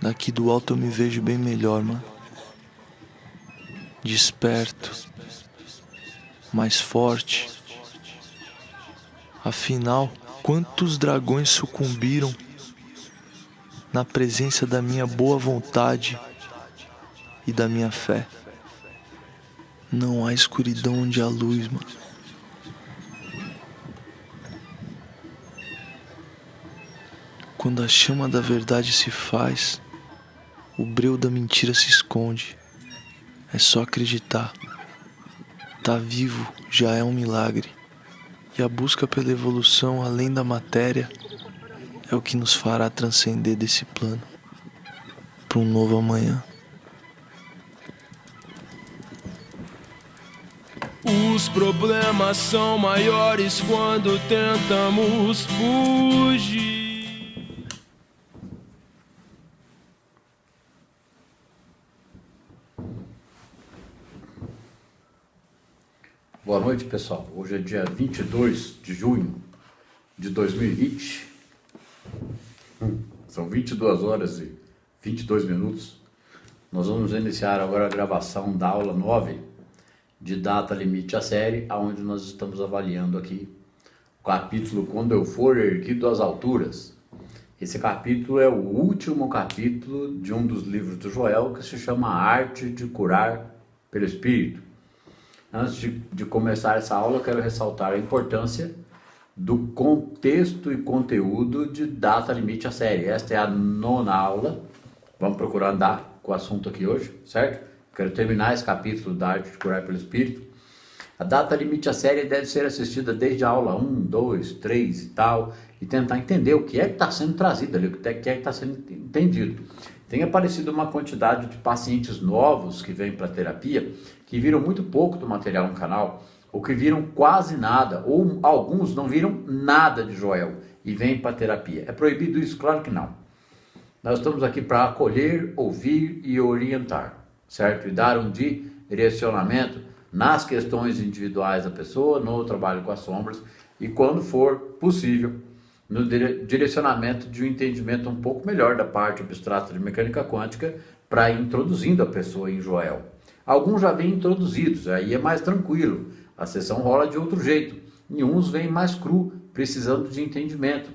Daqui do alto eu me vejo bem melhor, mano. Desperto, mais forte. Afinal, quantos dragões sucumbiram na presença da minha boa vontade e da minha fé? Não há escuridão onde há luz, mano. Quando a chama da verdade se faz, o breu da mentira se esconde. É só acreditar. Tá vivo já é um milagre. E a busca pela evolução além da matéria é o que nos fará transcender desse plano para um novo amanhã. Os problemas são maiores quando tentamos fugir. Boa noite, pessoal. Hoje é dia 22 de junho de 2020. São 22 horas e 22 minutos. Nós vamos iniciar agora a gravação da aula 9 de Data Limite à Série, onde nós estamos avaliando aqui o capítulo Quando Eu For Erguido às Alturas. Esse capítulo é o último capítulo de um dos livros do Joel, que se chama Arte de Curar pelo Espírito. Antes de começar essa aula, eu quero ressaltar a importância do contexto e conteúdo de Data Limite à Série. Esta é a 9ª aula. Vamos procurar andar com o assunto aqui hoje, certo? Quero terminar esse capítulo da Arte de Curar pelo Espírito. A Data Limite à Série deve ser assistida desde a aula 1, 2, 3 e tal, e tentar entender o que é que está sendo trazido ali, o que é que está sendo entendido. Tem aparecido uma quantidade de pacientes novos que vêm para a terapia, que viram muito pouco do material no canal, ou que viram quase nada, ou alguns não viram nada de Joel e vêm para a terapia. É proibido isso? Claro que não. Nós estamos aqui para acolher, ouvir e orientar, certo? E dar um direcionamento nas questões individuais da pessoa, no trabalho com as sombras e, quando for possível, no direcionamento de um entendimento um pouco melhor da parte abstrata de mecânica quântica para ir introduzindo a pessoa em Joel. Alguns já vêm introduzidos, aí é mais tranquilo, a sessão rola de outro jeito, e uns vêm mais cru, precisando de entendimento.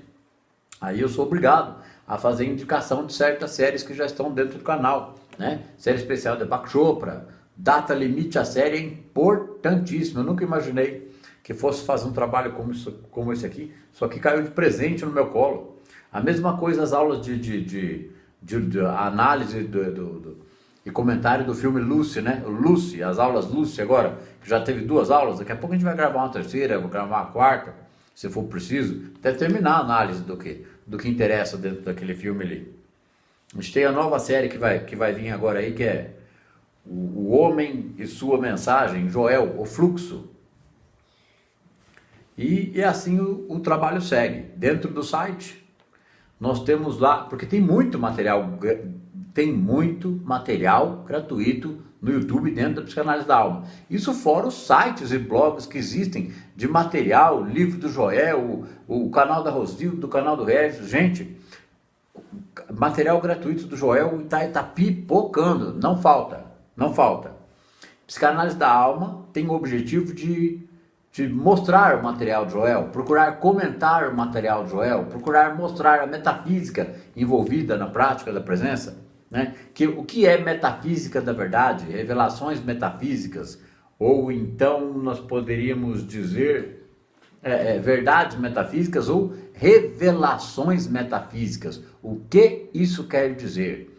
Aí eu sou obrigado a fazer indicação de certas séries que já estão dentro do canal, né? Série especial de Deepak Chopra, Data Limite à Série é importantíssimo. Eu nunca imaginei que fosse fazer um trabalho como esse aqui, só que caiu de presente no meu colo. A mesma coisa as aulas de análise e comentário do filme Lucy, né? Lucy, as aulas Lucy agora, que já teve 2 aulas, daqui a pouco a gente vai gravar uma 3ª, vou gravar uma 4ª, se for preciso, até terminar a análise do que interessa dentro daquele filme ali. A gente tem a nova série que vai vir agora aí, que é o Homem e Sua Mensagem, Joel, o Fluxo. E assim o trabalho segue. Dentro do site, nós temos lá, porque tem muito material gratuito no YouTube dentro da Psicanálise da Alma. Isso fora os sites e blogs que existem de material, livro do Joel, o canal da Rosildo, do canal do Regis. Gente, material gratuito do Joel está pipocando, não falta. Psicanálise da Alma tem o objetivo de mostrar o material de Joel, procurar comentar o material de Joel, procurar mostrar a metafísica envolvida na prática da presença, né? O que é metafísica da verdade, revelações metafísicas, ou então nós poderíamos dizer verdades metafísicas ou revelações metafísicas. O que isso quer dizer?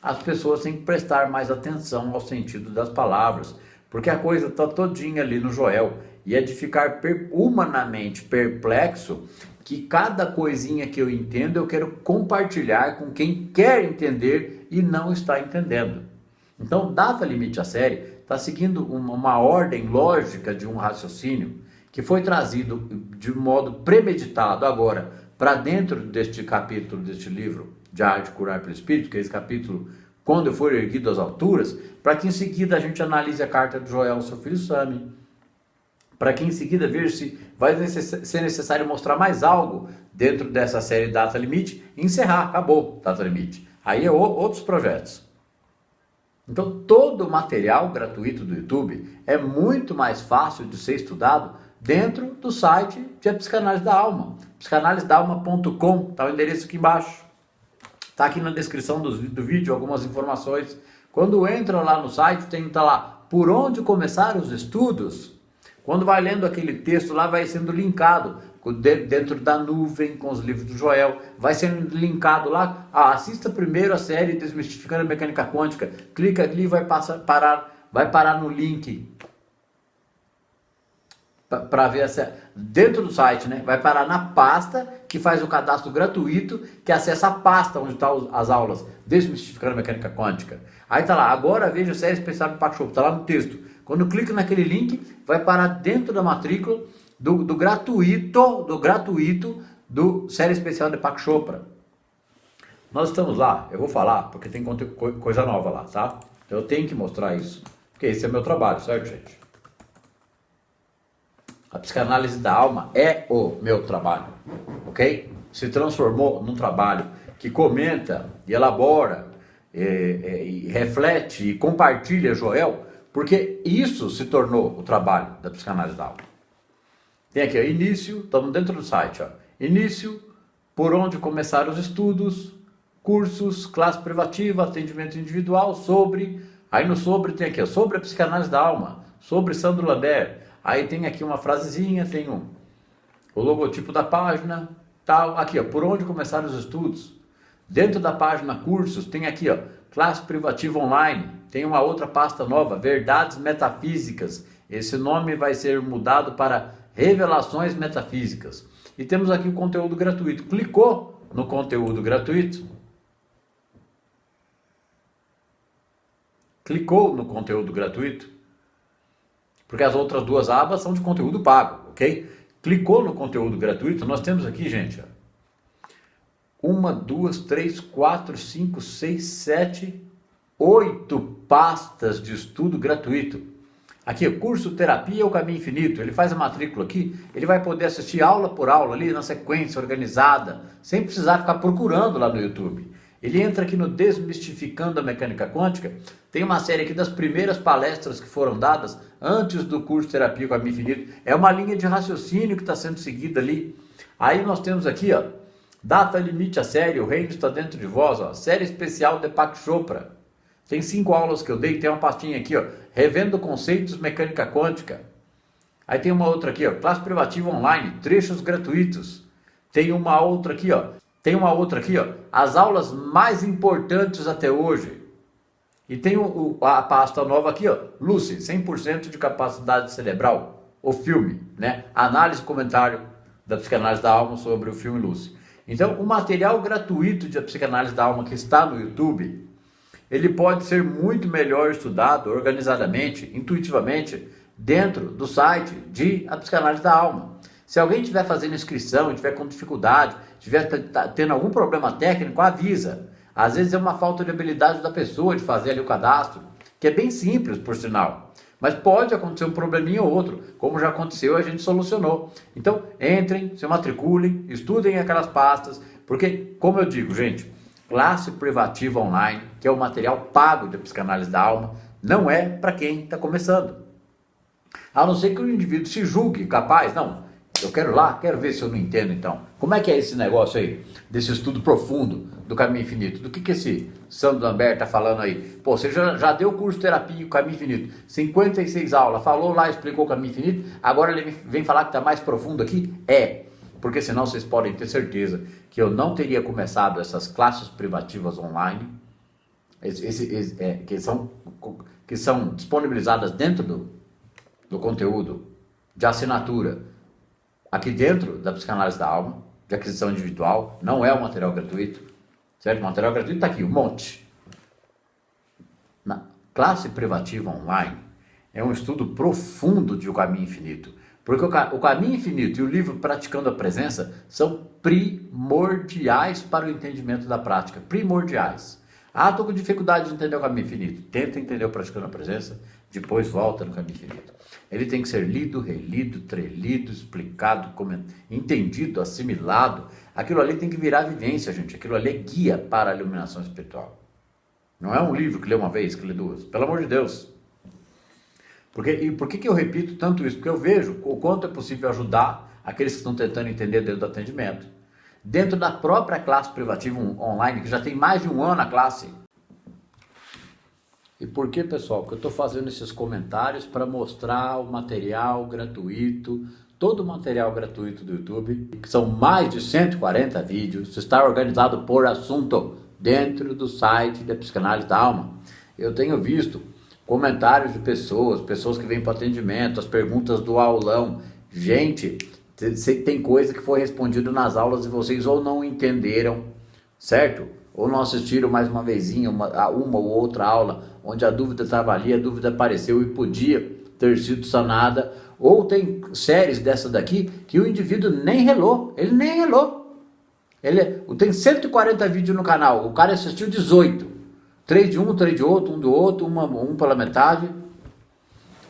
As pessoas têm que prestar mais atenção ao sentido das palavras, porque a coisa está todinha ali no Joel, e é de ficar humanamente perplexo que cada coisinha que eu entendo eu quero compartilhar com quem quer entender e não está entendendo. Então, Data Limite à Série está seguindo uma ordem lógica de um raciocínio que foi trazido de modo premeditado agora para dentro deste capítulo, deste livro de Arte de Curar pelo Espírito, que é esse capítulo Quando Eu For Erguido às Alturas, para que em seguida a gente analise a carta de Joel ao seu filho Sami, para que em seguida ver se vai ser necessário mostrar mais algo dentro dessa série Data Limite e encerrar, acabou Data Limite. Aí é outros projetos. Então, todo o material gratuito do YouTube é muito mais fácil de ser estudado dentro do site de A Psicanálise da Alma. psicanalisedalma.com, está o endereço aqui embaixo. Está aqui na descrição do vídeo algumas informações. Quando entra lá no site, tá lá, por onde começar os estudos. Quando vai lendo aquele texto lá, vai sendo linkado dentro da nuvem com os livros do Joel, vai sendo linkado lá, assista primeiro a série Desmistificando a Mecânica Quântica, clica ali e vai parar no link para ver dentro do site, né? Vai parar na pasta que faz o cadastro gratuito, que acessa a pasta onde estão as aulas Desmistificando a Mecânica Quântica. Aí tá lá, agora veja a série especial do Paco Show, tá lá no texto. Quando clica naquele link, vai parar dentro da matrícula do gratuito do série especial de Deepak Chopra. Nós estamos lá, eu vou falar, porque tem coisa nova lá, tá? Eu tenho que mostrar isso, porque esse é meu trabalho, certo, gente? A psicanálise da alma é o meu trabalho, ok? Se transformou num trabalho que comenta e elabora, e reflete e compartilha Joel, porque isso se tornou o trabalho da psicanálise da alma. Tem aqui, ó, início, estamos dentro do site, ó. Início, por onde começar os estudos, cursos, classe privativa, atendimento individual, sobre, aí no sobre tem aqui, ó, sobre a psicanálise da alma, sobre Sandro Lambert, aí tem aqui uma frasezinha, tem o logotipo da página, tal, aqui, ó, por onde começar os estudos. Dentro da página cursos, tem aqui, ó, classe privativa online, tem uma outra pasta nova, verdades metafísicas, esse nome vai ser mudado para Revelações Metafísicas. E temos aqui o conteúdo gratuito. Clicou no conteúdo gratuito. Clicou no conteúdo gratuito. Porque as outras duas abas são de conteúdo pago, ok? Clicou no conteúdo gratuito. Nós temos aqui, gente, ó, 1, 2, 3, 4, 5, 6, 7, 8 pastas de estudo gratuito. Aqui, o curso Terapia o Caminho Infinito, ele faz a matrícula aqui, ele vai poder assistir aula por aula ali, na sequência organizada, sem precisar ficar procurando lá no YouTube. Ele entra aqui no Desmistificando a Mecânica Quântica, tem uma série aqui das primeiras palestras que foram dadas antes do curso Terapia o Caminho Infinito, é uma linha de raciocínio que está sendo seguida ali. Aí nós temos aqui, ó, data limite a série, o reino está dentro de vós, ó, série especial de Deepak Chopra. Tem 5 aulas que eu dei, tem uma pastinha aqui, ó, Revendo Conceitos Mecânica Quântica. Aí tem uma outra aqui, ó, classe privativa online, trechos gratuitos. Tem uma outra aqui, ó, as aulas mais importantes até hoje. E tem a pasta nova aqui, ó, Lucy, 100% de capacidade cerebral, o filme, né? Análise e comentário da psicanálise da alma sobre o filme Lucy. Então, o material gratuito de A Psicanálise da Alma que está no YouTube, ele pode ser muito melhor estudado organizadamente, intuitivamente, dentro do site de A Psicanálise da Alma. Se alguém estiver fazendo inscrição, estiver com dificuldade, estiver tendo algum problema técnico, avisa. Às vezes é uma falta de habilidade da pessoa de fazer ali o cadastro, que é bem simples, por sinal. Mas pode acontecer um probleminha ou outro, como já aconteceu e a gente solucionou. Então, entrem, se matriculem, estudem aquelas pastas, porque, como eu digo, gente, classe privativa online, que é o material pago de psicanálise da alma, não é para quem está começando. A não ser que o indivíduo se julgue capaz, não, eu quero lá, quero ver se eu não entendo então. Como é que é esse negócio aí, desse estudo profundo do Caminho Infinito? Do que esse Sandro Lambert está falando aí? Pô, você já deu o curso Terapia o Caminho Infinito, 56 aulas, falou lá, explicou o Caminho Infinito, agora ele vem falar que está mais profundo aqui? Porque senão vocês podem ter certeza que eu não teria começado essas classes privativas online, que são disponibilizadas dentro do conteúdo de assinatura, aqui dentro da Psicanálise da Alma, de aquisição individual, não é um material gratuito, certo? O material gratuito está aqui, um monte. Na classe privativa online, é um estudo profundo de O Caminho Infinito, porque o Caminho Infinito e o livro Praticando a Presença são primordiais para o entendimento da prática, primordiais. Estou com dificuldade de entender o Caminho Infinito. Tenta entender o Praticando a Presença, depois volta no caminho infinito. Ele tem que ser lido, relido, trelido, explicado, entendido, assimilado. Aquilo ali tem que virar vivência, gente. Aquilo ali é guia para a iluminação espiritual. Não é um livro que lê uma vez, que lê duas. Pelo amor de Deus. E por que eu repito tanto isso? Porque eu vejo o quanto é possível ajudar aqueles que estão tentando entender dentro do atendimento. Dentro da própria classe privativa online, que já tem mais de um ano a classe. E por que, pessoal? Porque eu estou fazendo esses comentários para mostrar o material gratuito, todo o material gratuito do YouTube, que são mais de 140 vídeos, está organizado por assunto dentro do site da Psicanálise da Alma. Eu tenho visto comentários de pessoas que vêm para o atendimento, as perguntas do aulão. Gente, tem coisa que foi respondida nas aulas e vocês ou não entenderam, certo? Ou não assistiram mais uma vezinha, uma ou outra aula, onde a dúvida estava ali, a dúvida apareceu e podia ter sido sanada. Ou tem séries dessa daqui que o indivíduo nem relou, ele nem relou. Tem 140 vídeos no canal, o cara assistiu 18. 3 de um, 3 de outro, um do outro, um pela metade.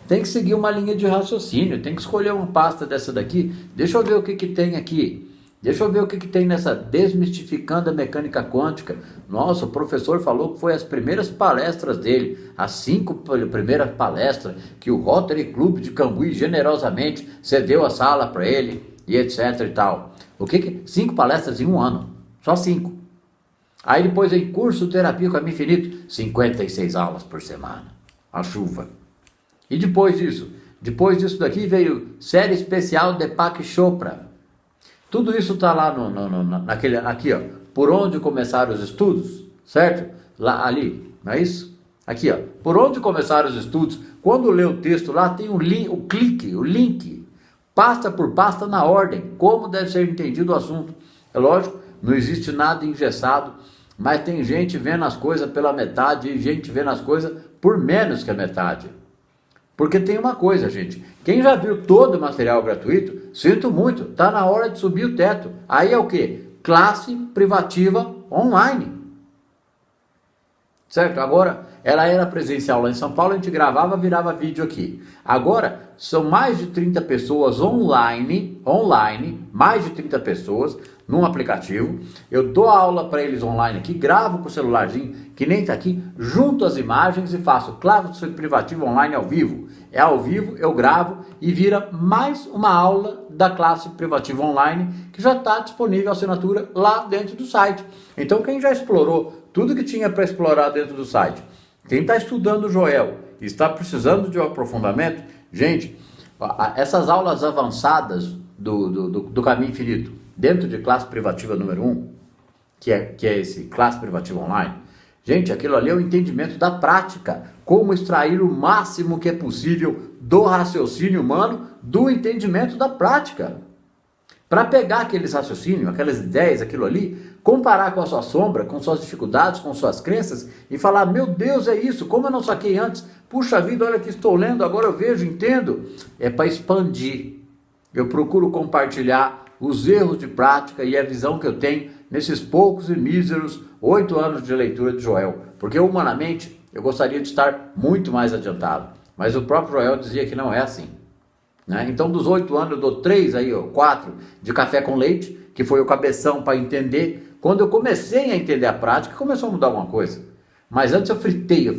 Tem que seguir uma linha de raciocínio, tem que escolher uma pasta dessa daqui. Deixa eu ver o que tem aqui. Deixa eu ver o que tem nessa Desmistificando a Mecânica Quântica. Nossa, o professor falou que foi as primeiras palestras dele, as 5 primeiras palestras, que o Rotary Club de Cambuí generosamente cedeu a sala para ele, e etc e tal. 5 palestras em um ano, só 5. Aí depois em curso Terapia Caminho Infinito, 56 aulas por semana, a chuva. E depois disso daqui veio série especial Deepak Chopra. Tudo isso está lá naquele, aqui ó, por onde começar os estudos, certo? Lá, ali, não é isso? Aqui ó, por onde começar os estudos, quando lê o texto lá tem o link, pasta por pasta na ordem, como deve ser entendido o assunto. É lógico, não existe nada engessado, mas tem gente vendo as coisas pela metade e gente vendo as coisas por menos que a metade. Porque tem uma coisa, gente, quem já viu todo o material gratuito, sinto muito, está na hora de subir o teto. Aí é o quê? Classe privativa online. Certo? Agora, ela era presencial lá em São Paulo, a gente gravava, virava vídeo aqui. Agora, são mais de 30 pessoas online, mais de 30 pessoas num aplicativo. Eu dou aula para eles online aqui, gravo com o celularzinho, que nem está aqui, junto as imagens e faço classe privativa online ao vivo. É ao vivo, eu gravo e vira mais uma aula da classe privativa online, que já está disponível a assinatura lá dentro do site. Então, quem já explorou tudo que tinha para explorar dentro do site, quem está estudando o Joel e está precisando de um aprofundamento, gente, essas aulas avançadas do Caminho Infinito, dentro de classe privativa número 1, que é esse classe privativa online, gente, aquilo ali é o entendimento da prática, como extrair o máximo que é possível do raciocínio humano, do entendimento da prática. Para pegar aqueles raciocínios, aquelas ideias, aquilo ali, comparar com a sua sombra, com suas dificuldades, com suas crenças e falar, meu Deus, é isso, como eu não saquei antes? Puxa vida, olha que estou lendo, agora eu vejo, entendo. É para expandir. Eu procuro compartilhar os erros de prática e a visão que eu tenho nesses poucos e míseros 8 anos de leitura de Joel. Porque humanamente eu gostaria de estar muito mais adiantado. Mas o próprio Joel dizia que não é assim. Né? Então dos 8 anos eu dou 3 aí, 4 de café com leite, que foi o cabeção para entender. Quando eu comecei a entender a prática, começou a mudar alguma coisa. Mas antes eu fritei,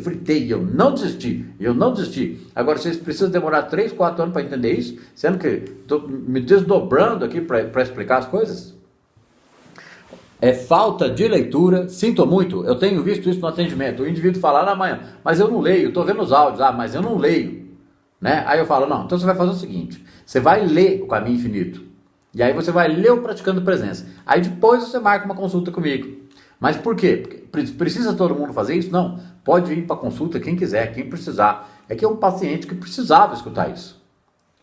eu não desisti. Agora vocês precisam demorar 3, 4 anos para entender isso, sendo que estou me desdobrando aqui para explicar as coisas. É falta de leitura, sinto muito, eu tenho visto isso no atendimento. O indivíduo fala na manhã, mas eu não leio, estou vendo os áudios, mas eu não leio. Né? Aí eu falo, não, então você vai fazer o seguinte, você vai ler o Caminho Infinito, e aí você vai ler o Praticando Presença, aí depois você marca uma consulta comigo. Mas por quê? Porque precisa todo mundo fazer isso? Não, pode vir para consulta quem quiser, quem precisar. É que é um paciente que precisava escutar isso.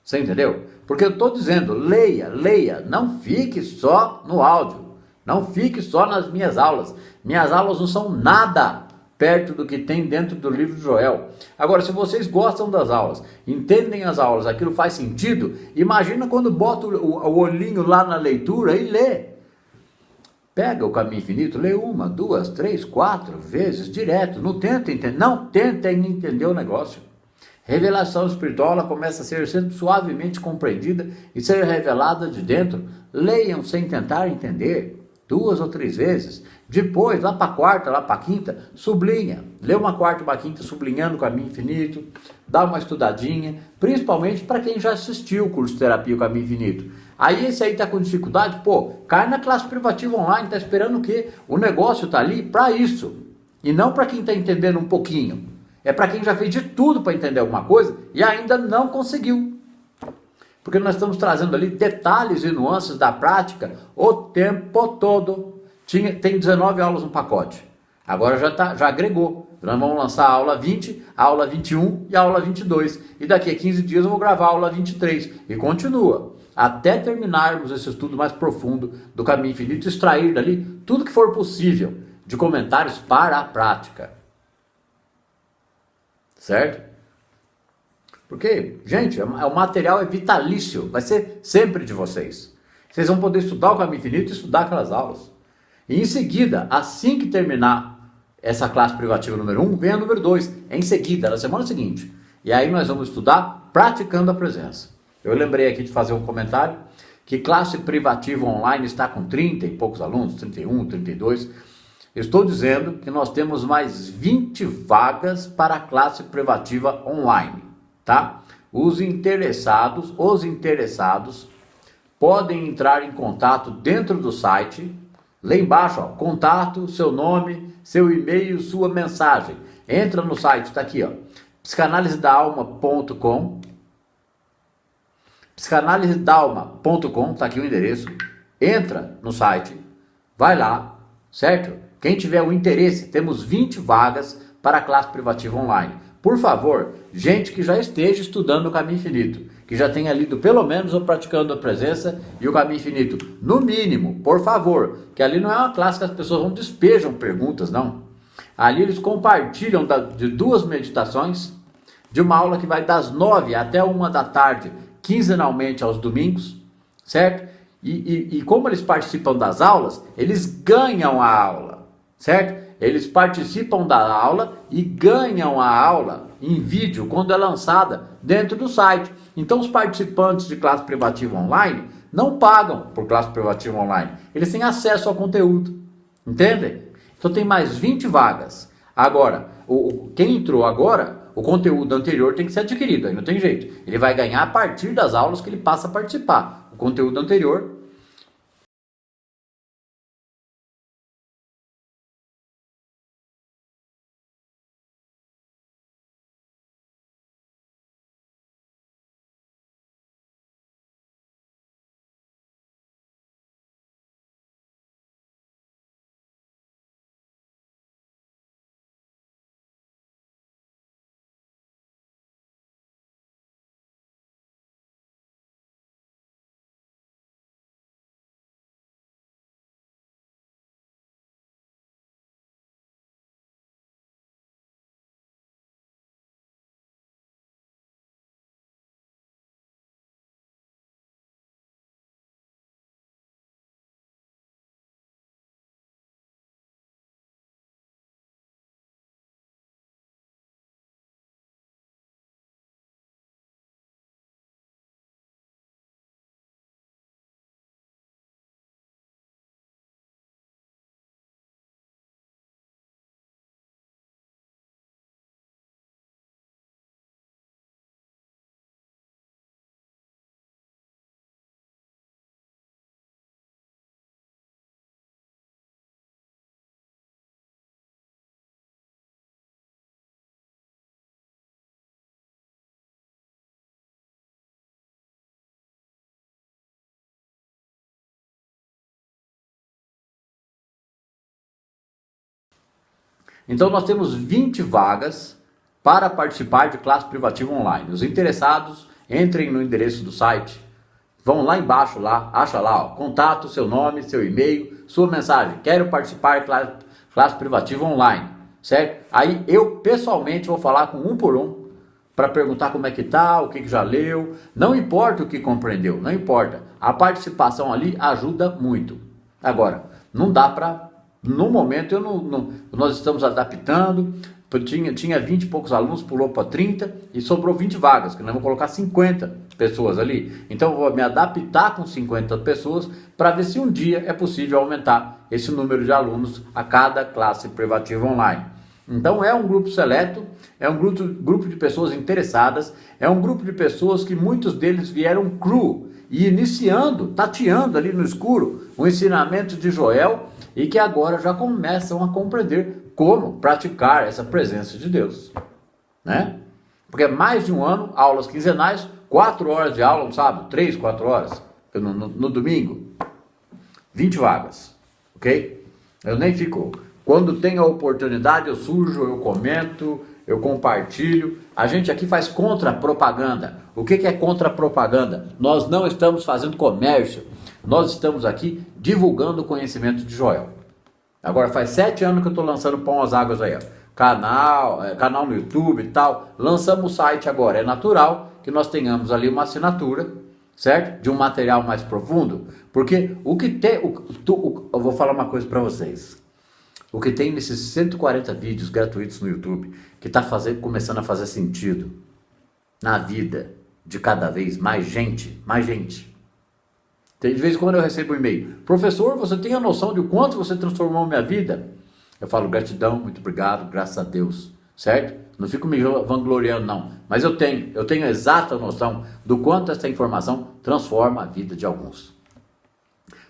Você entendeu? Porque eu estou dizendo, leia, não fique só no áudio, não fique só nas minhas aulas. Minhas aulas não são nada perto do que tem dentro do livro de Joel. Agora, se vocês gostam das aulas, entendem as aulas, aquilo faz sentido, imagina quando bota o olhinho lá na leitura e lê. Pega o Caminho Infinito, lê 1, 2, 3, 4 vezes direto. Não tentem entender o negócio. Revelação espiritual, ela começa a ser sempre suavemente compreendida e ser revelada de dentro. Leiam sem tentar entender, 2 ou 3 vezes. Depois, lá para a quarta, lá para a quinta, sublinha. Lê uma quarta e uma quinta sublinhando o caminho infinito. Dá uma estudadinha, principalmente para quem já assistiu o curso de terapia o caminho infinito. Aí esse aí está com dificuldade, cai na classe privativa online, está esperando o quê? O negócio está ali para isso. E não para quem está entendendo um pouquinho. É para quem já fez de tudo para entender alguma coisa e ainda não conseguiu. Porque nós estamos trazendo ali detalhes e nuances da prática o tempo todo. Tem 19 aulas no pacote. Agora já agregou. Nós vamos lançar a aula 20, a aula 21 e a aula 22. E daqui a 15 dias eu vou gravar a aula 23. E continua. Até terminarmos esse estudo mais profundo do caminho infinito, extrair dali tudo que for possível de comentários para a prática. Certo? Porque, gente, o material é vitalício, vai ser sempre de vocês. Vocês vão poder estudar o caminho infinito e estudar aquelas aulas. E em seguida, assim que terminar essa classe privativa número 1, vem a número 2, em seguida, na semana seguinte. E aí nós vamos estudar praticando a presença. Eu lembrei aqui de fazer um comentário que classe privativa online está com 30 e poucos alunos, 31, 32. Estou dizendo que nós temos mais 20 vagas para a classe privativa online, tá? Os interessados podem entrar em contato dentro do site, lá embaixo, contato, seu nome, seu e-mail, sua mensagem. Entra no site, está aqui, psicanalisedalma.com, psicanalisedalma.com, está aqui o endereço. Entra no site, vai lá, certo? Quem tiver o interesse, temos 20 vagas para a classe privativa online. Por favor, gente que já esteja estudando o caminho infinito, que já tenha lido pelo menos o Praticando a Presença e o caminho infinito, no mínimo, por favor, que ali não é uma classe que as pessoas não despejam perguntas, não. Ali eles compartilham de 2 meditações, de uma aula que vai das 9 até 1 da tarde, quinzenalmente aos domingos, certo? E como eles participam das aulas, eles ganham a aula, certo? Eles participam da aula e ganham a aula em vídeo quando é lançada dentro do site. Então os participantes de classe privativa online não pagam por classe privativa online. Eles têm acesso ao conteúdo. Entendem? Então tem mais 20 vagas. Agora, quem entrou agora, o conteúdo anterior tem que ser adquirido. Aí não tem jeito. Ele vai ganhar a partir das aulas que ele passa a participar. O conteúdo anterior... Então nós temos 20 vagas para participar de classe privativa online. Os interessados, entrem no endereço do site, vão lá embaixo, acha lá, contato, seu nome, seu e-mail, sua mensagem, quero participar de classe privativa online, certo? Aí eu pessoalmente vou falar com um por um, para perguntar como é que tá, o que já leu, não importa o que compreendeu, não importa. A participação ali ajuda muito. Agora, não dá para... No momento nós estamos adaptando, tinha 20 e poucos alunos, pulou para 30 e sobrou 20 vagas, que nós vamos colocar 50 pessoas ali. Então eu vou me adaptar com 50 pessoas para ver se um dia é possível aumentar esse número de alunos a cada classe privativa online. Então é um grupo seleto, é um grupo de pessoas interessadas, é um grupo de pessoas que muitos deles vieram cru e iniciando, tateando ali no escuro o ensinamento de Joel e que agora já começam a compreender como praticar essa presença de Deus, né? Porque é mais de um ano, aulas quinzenais, 4 horas de aula no sábado, 3, 4 horas no domingo, 20 vagas, ok? Eu nem fico, quando tem a oportunidade eu sujo, eu comento, eu compartilho. A gente aqui faz contra-propaganda. O que é contra-propaganda? Nós não estamos fazendo comércio, nós estamos aqui divulgando o conhecimento de Joel. Agora faz 7 anos que eu estou lançando Pão às Águas aí, ó. Canal no YouTube e tal. Lançamos o site agora. É natural que nós tenhamos ali uma assinatura, certo? De um material mais profundo. Porque o que tem... eu vou falar uma coisa para vocês. O que tem nesses 140 vídeos gratuitos no YouTube, que está começando a fazer sentido na vida de cada vez mais gente. De vez em quando eu recebo um e-mail: professor, você tem a noção de quanto você transformou minha vida? Eu falo: gratidão, muito obrigado, graças a Deus, certo? Não fico me vangloriando não, mas eu tenho a exata noção do quanto essa informação transforma a vida de alguns.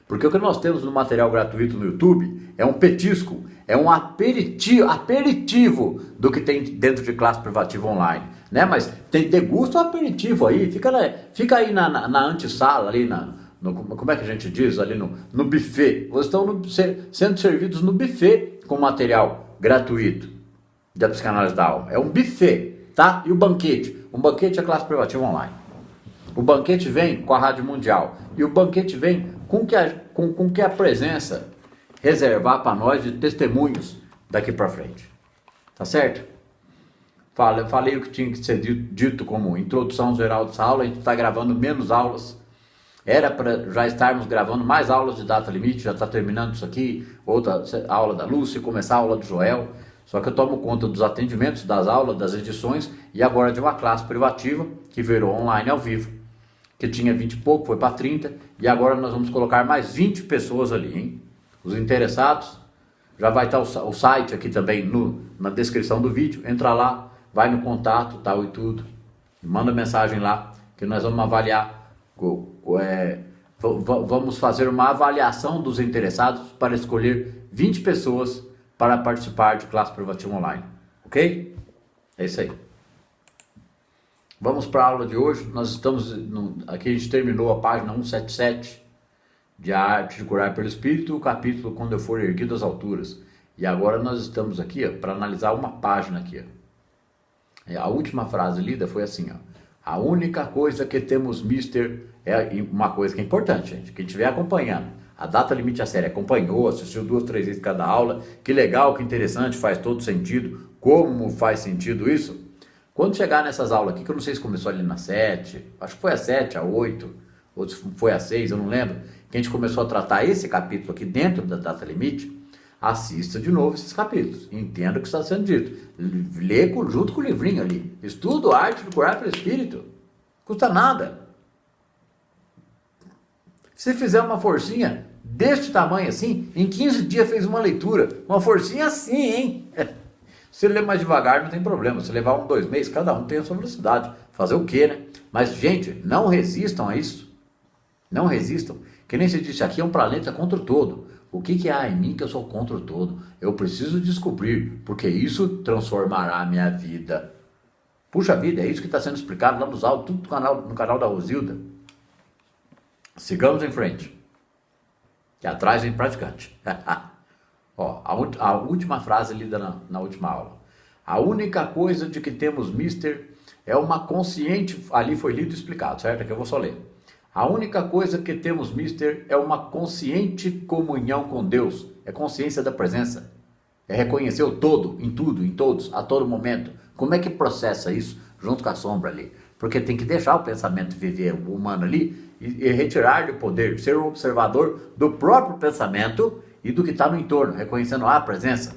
Porque o que nós temos no material gratuito no YouTube é um petisco, é um aperitivo do que tem dentro de classe privativa online, né? Mas tem degusta o aperitivo aí, fica aí na antessala ali, como é que a gente diz? Ali no buffet. Vocês estão sendo servidos no buffet com material gratuito da psicanálise da alma. É um buffet, tá? E o banquete? Um banquete é classe privativa online. O banquete vem com a Rádio Mundial. E o banquete vem com que a presença reservar para nós de testemunhos daqui para frente. Tá certo? Falei o que tinha que ser dito como introdução geral dessa aula. A gente está gravando menos aulas. Era para já estarmos gravando mais aulas de data limite, já está terminando isso aqui, outra aula da Lúcia, começar a aula do Joel. Só que eu tomo conta dos atendimentos, das aulas, das edições e agora de uma classe privativa que virou online ao vivo, que tinha 20 e pouco, foi para 30 e agora nós vamos colocar mais 20 pessoas ali, hein? Os interessados, já vai estar o site aqui também na descrição do vídeo, entra lá, vai no contato, tal e tudo, manda mensagem lá que nós vamos avaliar. Vamos fazer uma avaliação dos interessados para escolher 20 pessoas para participar de classe privativa online, ok? É isso aí. Vamos para a aula de hoje. Nós estamos aqui, a gente terminou a página 177 de A Arte de Curar pelo Espírito, o capítulo Quando Eu For Erguido às Alturas. E agora nós estamos aqui para analisar uma página aqui. A última frase lida foi assim, ó: a única coisa que temos, mister, é uma coisa que é importante, gente. Quem estiver acompanhando, a Data Limite a série acompanhou, assistiu 2, 3 vezes cada aula, que legal, que interessante, faz todo sentido. Como faz sentido isso? Quando chegar nessas aulas aqui, que eu não sei se começou ali na 7, acho que foi a 7, a 8, ou se foi a 6, eu não lembro, que a gente começou a tratar esse capítulo aqui dentro da Data Limite, assista de novo esses capítulos, entenda o que está sendo dito, lê junto com o livrinho ali, estuda a Arte de Curar pelo Espírito, custa nada. Se fizer uma forcinha deste tamanho assim, em 15 dias fez uma leitura, uma forcinha assim, hein? Se ler mais devagar não tem problema, se levar 1, 2 meses, cada um tem a sua velocidade, fazer o quê, né? Mas gente, não resistam a isso, não resistam, que nem se disse aqui, é um planeta contra o todo. O que há em mim que eu sou contra o todo? Eu preciso descobrir, porque isso transformará a minha vida. Puxa vida, é isso que está sendo explicado lá nos áudios, tudo no canal da Rosilda. Sigamos em frente. Que atrás vem praticante. Ó, a última frase lida na última aula. A única coisa de que temos, mister, é uma consciente... Ali foi lido e explicado, certo? Aqui eu vou só ler. A única coisa que temos, mister, é uma consciente comunhão com Deus. É consciência da presença. É reconhecer o todo, em tudo, em todos, a todo momento. Como é que processa isso? Junto com a sombra ali. Porque tem que deixar o pensamento viver o humano ali e retirar-lhe o poder. Ser um observador do próprio pensamento e do que está no entorno. Reconhecendo a presença.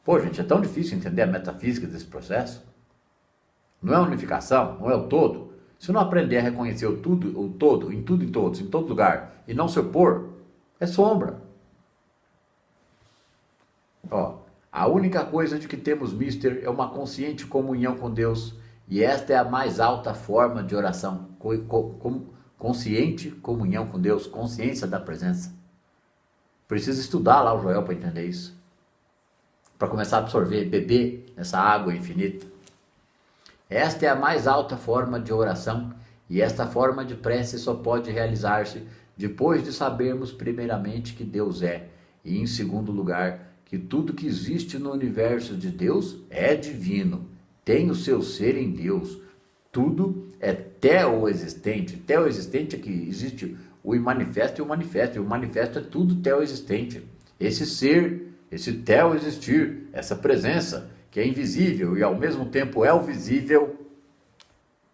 Pô, gente, é tão difícil entender a metafísica desse processo. Não é unificação, não é o todo. Se não aprender a reconhecer o tudo, o todo, em tudo e todos, em todo lugar, e não se opor, é sombra. Ó, a única coisa de que temos, mister, é uma consciente comunhão com Deus, e esta é a mais alta forma de oração. Consciente comunhão com Deus, consciência da presença. Precisa estudar lá o Joel para entender isso. Para começar a absorver, beber essa água infinita. Esta é a mais alta forma de oração, e esta forma de prece só pode realizar-se depois de sabermos primeiramente que Deus é, e em segundo lugar, que tudo que existe no universo de Deus é divino, tem o seu ser em Deus. Tudo é teoexistente. Teoexistente é que existe o imanifesto e o manifesto, e o manifesto é tudo teoexistente. Esse ser, esse teoexistir, essa presença que é invisível e ao mesmo tempo é o visível,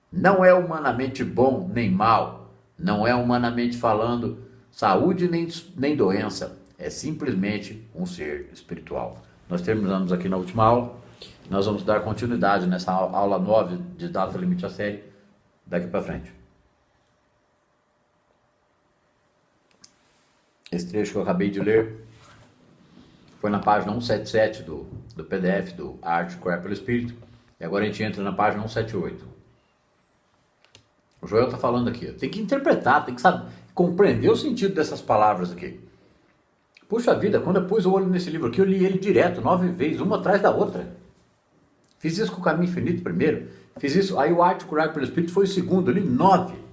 não é humanamente bom nem mal, não é humanamente falando saúde nem doença, é simplesmente um ser espiritual. Nós terminamos aqui na última aula, nós vamos dar continuidade nessa aula 9 de Data Limite à Série, daqui para frente. Esse trecho que eu acabei de ler foi na página 177 do PDF do Arte Curar pelo Espírito, e agora a gente entra na página 178. O Joel está falando aqui, tem que interpretar, tem que saber, compreender o sentido dessas palavras aqui. Puxa vida, quando eu pus o olho nesse livro aqui, eu li ele direto, 9 vezes, uma atrás da outra. Fiz isso com o Caminho Infinito primeiro, fiz isso, aí o Arte Curar pelo Espírito foi o segundo, eu li 9.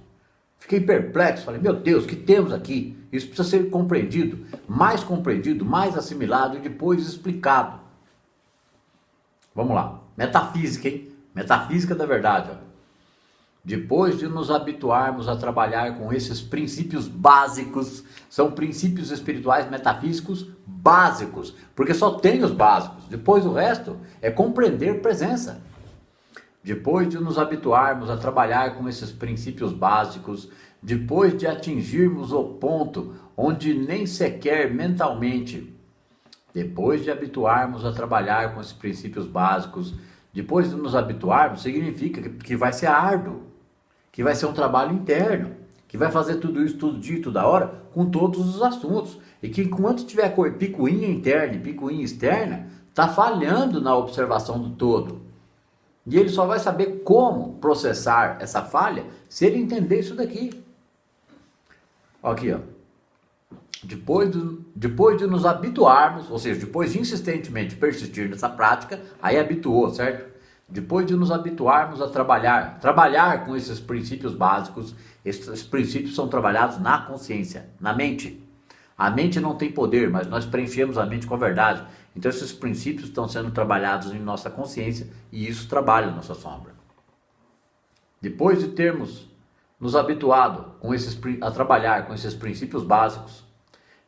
Fiquei perplexo, falei, meu Deus, o que temos aqui? Isso precisa ser compreendido, mais assimilado e depois explicado. Vamos lá, metafísica, hein? Metafísica da verdade, ó. Depois de nos habituarmos a trabalhar com esses princípios básicos, são princípios espirituais metafísicos básicos, porque só tem os básicos, depois o resto é compreender presença. Depois de nos habituarmos a trabalhar com esses princípios básicos, depois de atingirmos o ponto onde nem sequer mentalmente, depois de habituarmos a trabalhar com esses princípios básicos, depois de nos habituarmos, significa que vai ser árduo, que vai ser um trabalho interno, que vai fazer tudo isso todo dia, toda hora, com todos os assuntos, e que enquanto tiver picuinha interna e picuinha externa, está falhando na observação do todo. E ele só vai saber como processar essa falha se ele entender isso daqui. Aqui, ó. Depois de nos habituarmos, ou seja, depois de insistentemente persistir nessa prática, aí habituou, certo? Depois de nos habituarmos a trabalhar com esses princípios básicos, esses princípios são trabalhados na consciência, na mente. A mente não tem poder, mas nós preenchemos a mente com a verdade. Então esses princípios estão sendo trabalhados em nossa consciência e isso trabalha a nossa sombra. Depois de termos nos habituado a trabalhar com esses princípios básicos,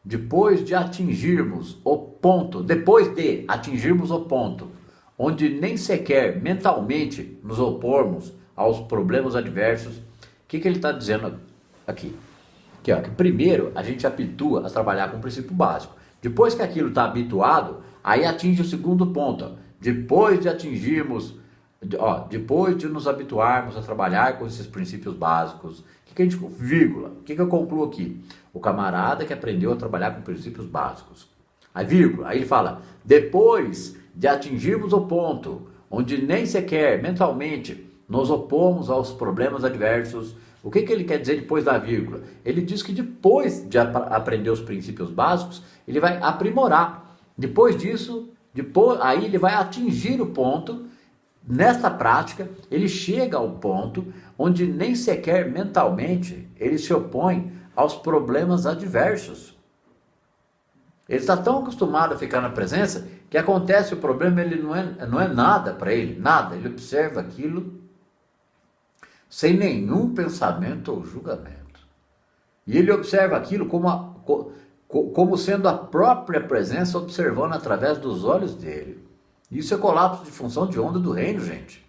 depois de atingirmos o ponto onde nem sequer mentalmente nos opormos aos problemas adversos, o que ele está dizendo aqui? Que primeiro a gente habitua a trabalhar com o princípio básico. Depois que aquilo está habituado, aí atinge o segundo ponto. Depois de nos habituarmos a trabalhar com esses princípios básicos, o que eu concluo aqui? O camarada que aprendeu a trabalhar com princípios básicos. Aí ele fala, depois de atingirmos o ponto onde nem sequer mentalmente nos opomos aos problemas adversos. O que ele quer dizer depois da vírgula? Ele diz que depois de aprender os princípios básicos, ele vai aprimorar. Depois disso, aí ele vai atingir o ponto. Nesta prática, ele chega ao ponto onde nem sequer mentalmente ele se opõe aos problemas adversos. Ele está tão acostumado a ficar na presença que acontece o problema, ele não é nada para ele, nada. Ele observa aquilo sem nenhum pensamento ou julgamento. E ele observa aquilo como sendo a própria presença observando através dos olhos dele. Isso é colapso de função de onda do reino, gente.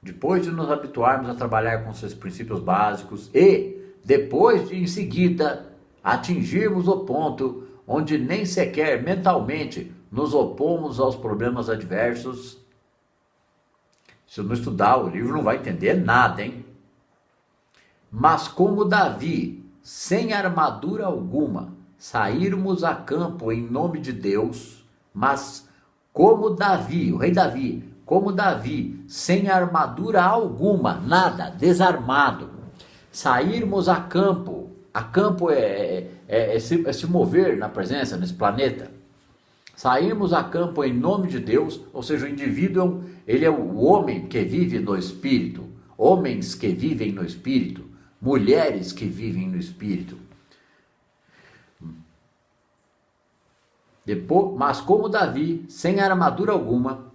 Depois de nos habituarmos a trabalhar com seus princípios básicos e depois de, em seguida, atingirmos o ponto onde nem sequer mentalmente nos opomos aos problemas adversos. Se não estudar o livro, não vai entender nada, hein? Mas como Davi, sem armadura alguma, sairmos a campo em nome de Deus, mas como Davi, o rei Davi, como Davi, sem armadura alguma, nada, desarmado, sairmos a campo se mover na presença, nesse planeta, sairmos a campo em nome de Deus, ou seja, o indivíduo, ele é o homem que vive no Espírito, homens que vivem no Espírito, mulheres que vivem no Espírito. Mas como Davi, sem armadura alguma,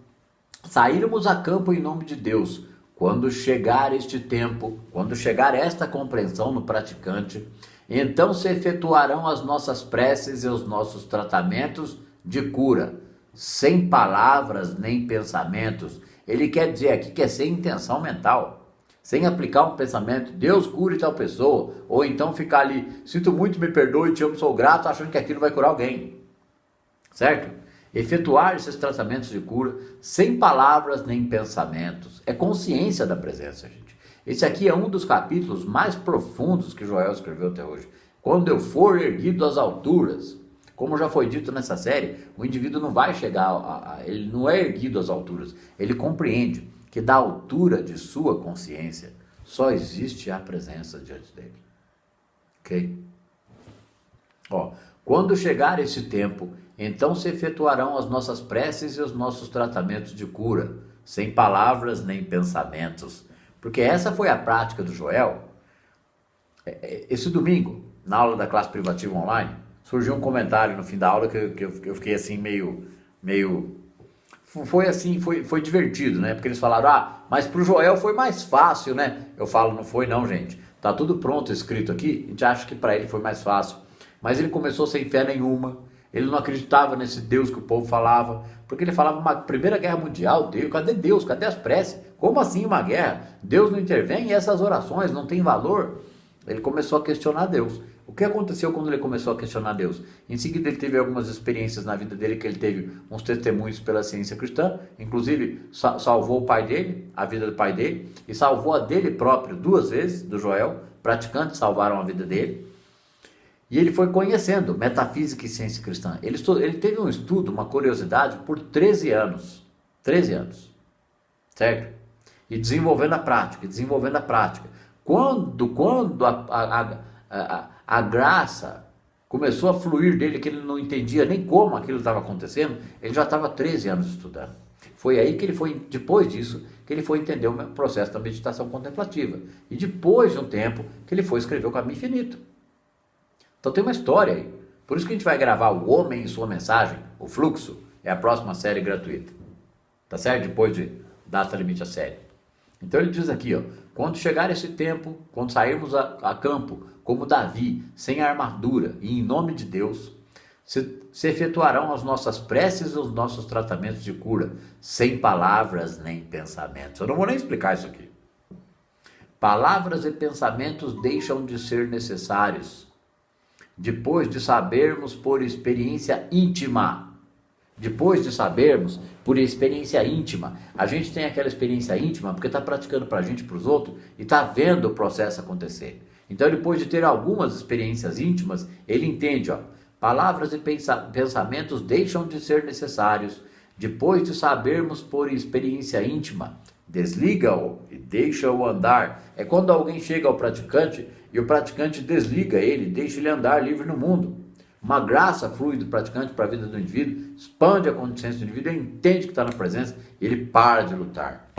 sairmos a campo em nome de Deus. Quando chegar este tempo, quando chegar esta compreensão no praticante, então se efetuarão as nossas preces e os nossos tratamentos de cura, sem palavras nem pensamentos. Ele quer dizer aqui que é sem intenção mental, sem aplicar um pensamento, Deus cure tal pessoa, ou então ficar ali, sinto muito, me perdoe, te amo, sou grato, achando que aquilo vai curar alguém, certo? Efetuar esses tratamentos de cura sem palavras nem pensamentos. É consciência da presença, gente. Esse aqui é um dos capítulos mais profundos que Joel escreveu até hoje. Quando eu for erguido às alturas, como já foi dito nessa série, o indivíduo não vai chegar, ele não é erguido às alturas. Ele compreende que da altura de sua consciência só existe a presença diante dele. Ok? Quando chegar esse tempo, então se efetuarão as nossas preces e os nossos tratamentos de cura, sem palavras nem pensamentos. Porque essa foi a prática do Joel. Esse domingo, na aula da classe privativa online, surgiu um comentário no fim da aula que eu fiquei assim meio... Foi divertido, né? Porque eles falaram, mas pro Joel foi mais fácil, né? Eu falo, não foi não, gente. Tá tudo pronto, escrito aqui, a gente acha que para ele foi mais fácil. Mas ele começou sem fé nenhuma. Ele não acreditava nesse Deus que o povo falava, porque ele falava uma primeira guerra mundial, Deus, cadê Deus? Cadê as preces? Como assim uma guerra? Deus não intervém e essas orações não têm valor? Ele começou a questionar Deus. O que aconteceu quando ele começou a questionar Deus? Em seguida ele teve algumas experiências na vida dele, que ele teve uns testemunhos pela ciência cristã, inclusive salvou o pai dele, a vida do pai dele, e salvou a dele próprio 2 vezes, do Joel, praticantes salvaram a vida dele. E ele foi conhecendo metafísica e ciência cristã. Ele teve um estudo, uma curiosidade, por 13 anos. 13 anos. Certo? E desenvolvendo a prática, Quando a graça começou a fluir dele, que ele não entendia nem como aquilo estava acontecendo, ele já estava 13 anos estudando. Foi aí que ele foi, depois disso, que ele foi entender o processo da meditação contemplativa. E depois de um tempo, que ele foi escrever o Caminho Infinito. Então tem uma história aí. Por isso que a gente vai gravar O Homem e Sua Mensagem, o Fluxo, é a próxima série gratuita. Tá certo? Depois de data limite a série. Então ele diz aqui, quando chegar esse tempo, quando sairmos a campo, como Davi, sem armadura e em nome de Deus, se efetuarão as nossas preces e os nossos tratamentos de cura, sem palavras nem pensamentos. Eu não vou nem explicar isso aqui. Palavras e pensamentos deixam de ser necessários depois de sabermos por experiência íntima. Depois de sabermos por experiência íntima. A gente tem aquela experiência íntima porque está praticando para a gente e para os outros e está vendo o processo acontecer. Então, depois de ter algumas experiências íntimas, ele entende, palavras e pensamentos deixam de ser necessários depois de sabermos por experiência íntima. Desliga-o e deixa-o andar. É quando alguém chega ao praticante e o praticante desliga ele, deixa ele andar livre no mundo. Uma graça flui do praticante para a vida do indivíduo, expande a consciência do indivíduo, ele entende que está na presença e ele para de lutar.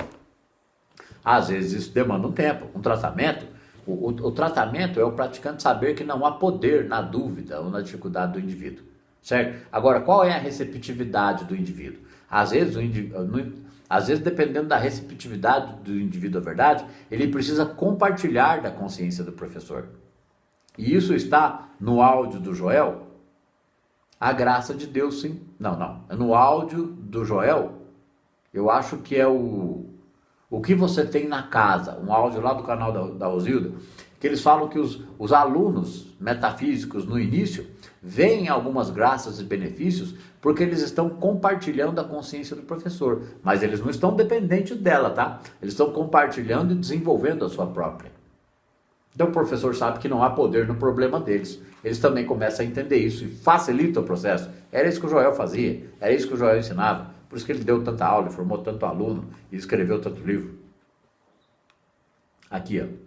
Às vezes isso demanda um tempo, um tratamento. O tratamento é o praticante saber que não há poder na dúvida ou na dificuldade do indivíduo, certo? Agora, qual é a receptividade do indivíduo? Às vezes, dependendo da receptividade do indivíduo à verdade, ele precisa compartilhar da consciência do professor. E isso está no áudio do Joel? A graça de Deus, sim. Não. No áudio do Joel, eu acho que é o que você tem na casa. Um áudio lá do canal da Rosilda. que eles falam que os alunos metafísicos no início veem algumas graças e benefícios porque eles estão compartilhando a consciência do professor, mas eles não estão dependentes dela, tá? Eles estão compartilhando e desenvolvendo a sua própria. Então o professor sabe que não há poder no problema deles. Eles também começam a entender isso e facilita o processo. Era isso que o Joel fazia, era isso que o Joel ensinava. Por isso que ele deu tanta aula, formou tanto aluno e escreveu tanto livro. Aqui, ó.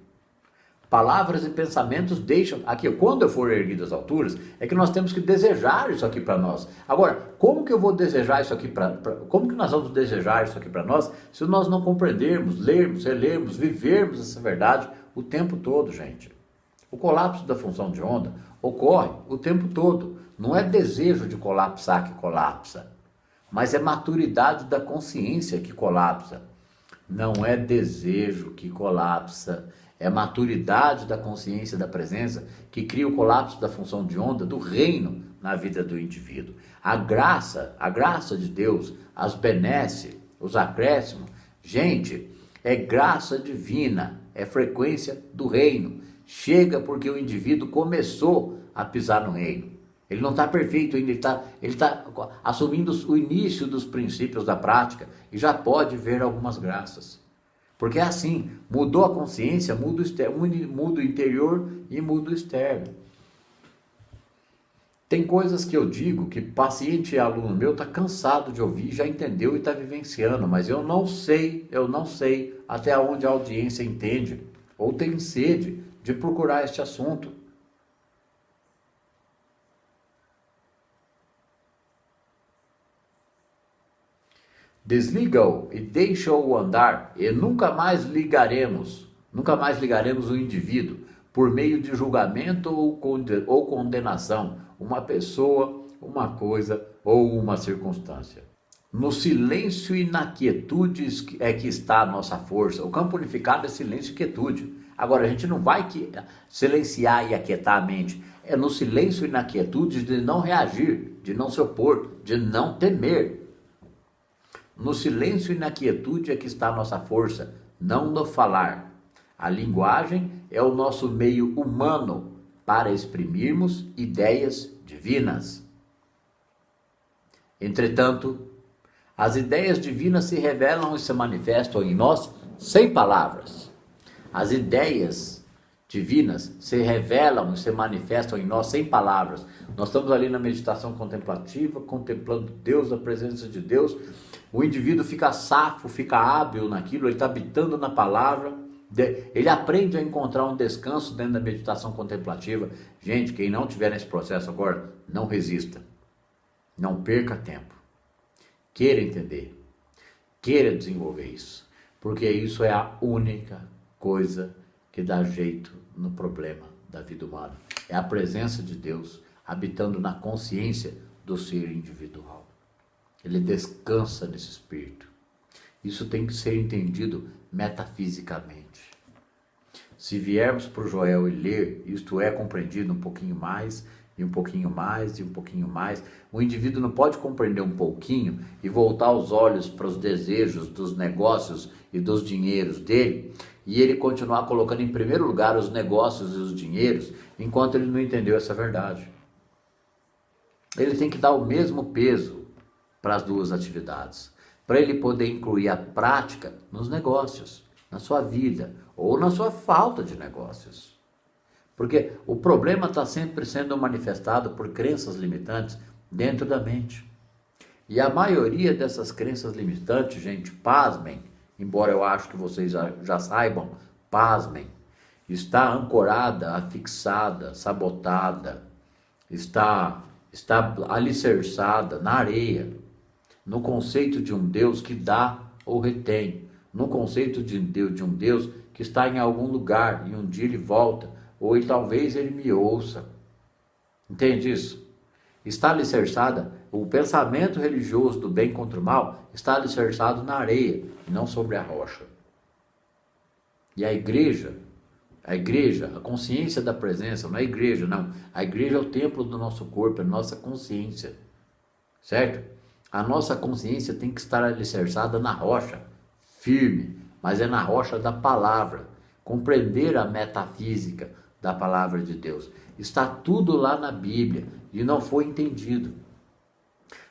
Palavras e pensamentos deixam... Aqui, ó, quando eu for erguido às alturas, é que nós temos que desejar isso aqui para nós. Agora, como que eu vou desejar isso aqui como que nós vamos desejar isso aqui para nós se nós não compreendermos, lermos, relermos, vivermos essa verdade o tempo todo, gente? O colapso da função de onda ocorre o tempo todo. Não é desejo de colapsar que colapsa, mas é maturidade da consciência que colapsa. Não é desejo que colapsa, é maturidade da consciência da presença que cria o colapso da função de onda do reino na vida do indivíduo. A graça de Deus, as benesses, os acréscimos, gente, é graça divina, é frequência do reino. Chega porque o indivíduo começou a pisar no reino. Ele não está perfeito ainda, ele está assumindo o início dos princípios da prática e já pode ver algumas graças. Porque é assim, mudou a consciência, muda o interior e muda o externo. Tem coisas que eu digo que paciente e aluno meu está cansado de ouvir, já entendeu e está vivenciando, mas eu não sei até onde a audiência entende ou tem sede de procurar este assunto. Desliga-o e deixa-o andar, e nunca mais ligaremos o indivíduo por meio de julgamento ou condenação, uma pessoa, uma coisa ou uma circunstância. No silêncio e na quietude é que está a nossa força. O campo unificado é silêncio e quietude. Agora, a gente não vai silenciar e aquietar a mente. É no silêncio e na quietude de não reagir, de não se opor, de não temer. No silêncio e na quietude é que está a nossa força, não no falar. A linguagem é o nosso meio humano para exprimirmos ideias divinas. Entretanto, as ideias divinas se revelam e se manifestam em nós sem palavras. As ideias divinas se revelam e se manifestam em nós sem palavras. Nós estamos ali na meditação contemplativa, contemplando Deus, a presença de Deus. O indivíduo fica safo, fica hábil naquilo, ele está habitando na palavra, ele aprende a encontrar um descanso dentro da meditação contemplativa. Gente, quem não tiver nesse processo agora, não resista, não perca tempo, queira entender, queira desenvolver isso, porque isso é a única coisa que dá jeito no problema da vida humana, é a presença de Deus habitando na consciência do ser individual. Ele descansa nesse espírito. Isso tem que ser entendido metafisicamente. Se viermos para o Joel e ler, isto é compreendido um pouquinho mais, e um pouquinho mais, e um pouquinho mais. O indivíduo não pode compreender um pouquinho e voltar os olhos para os desejos dos negócios e dos dinheiros dele, e ele continuar colocando em primeiro lugar os negócios e os dinheiros, enquanto ele não entendeu essa verdade. Ele tem que dar o mesmo peso para as duas atividades, para ele poder incluir a prática nos negócios, na sua vida, ou na sua falta de negócios. Porque o problema está sempre sendo manifestado por crenças limitantes dentro da mente. E a maioria dessas crenças limitantes, gente, pasmem, embora eu acho que vocês já saibam, pasmem, está ancorada, afixada, sabotada, está alicerçada na areia, no conceito de um Deus que dá ou retém, no conceito de um Deus que está em algum lugar e um dia ele volta, ou talvez ele me ouça. Entende isso? Está alicerçada, o pensamento religioso do bem contra o mal está alicerçado na areia, e não sobre a rocha. E a igreja, a consciência da presença, não é a igreja, não. A igreja é o templo do nosso corpo, é a nossa consciência, certo? A nossa consciência tem que estar alicerçada na rocha, firme, mas é na rocha da palavra. compreender a metafísica da palavra de Deus. Está tudo lá na Bíblia e não foi entendido.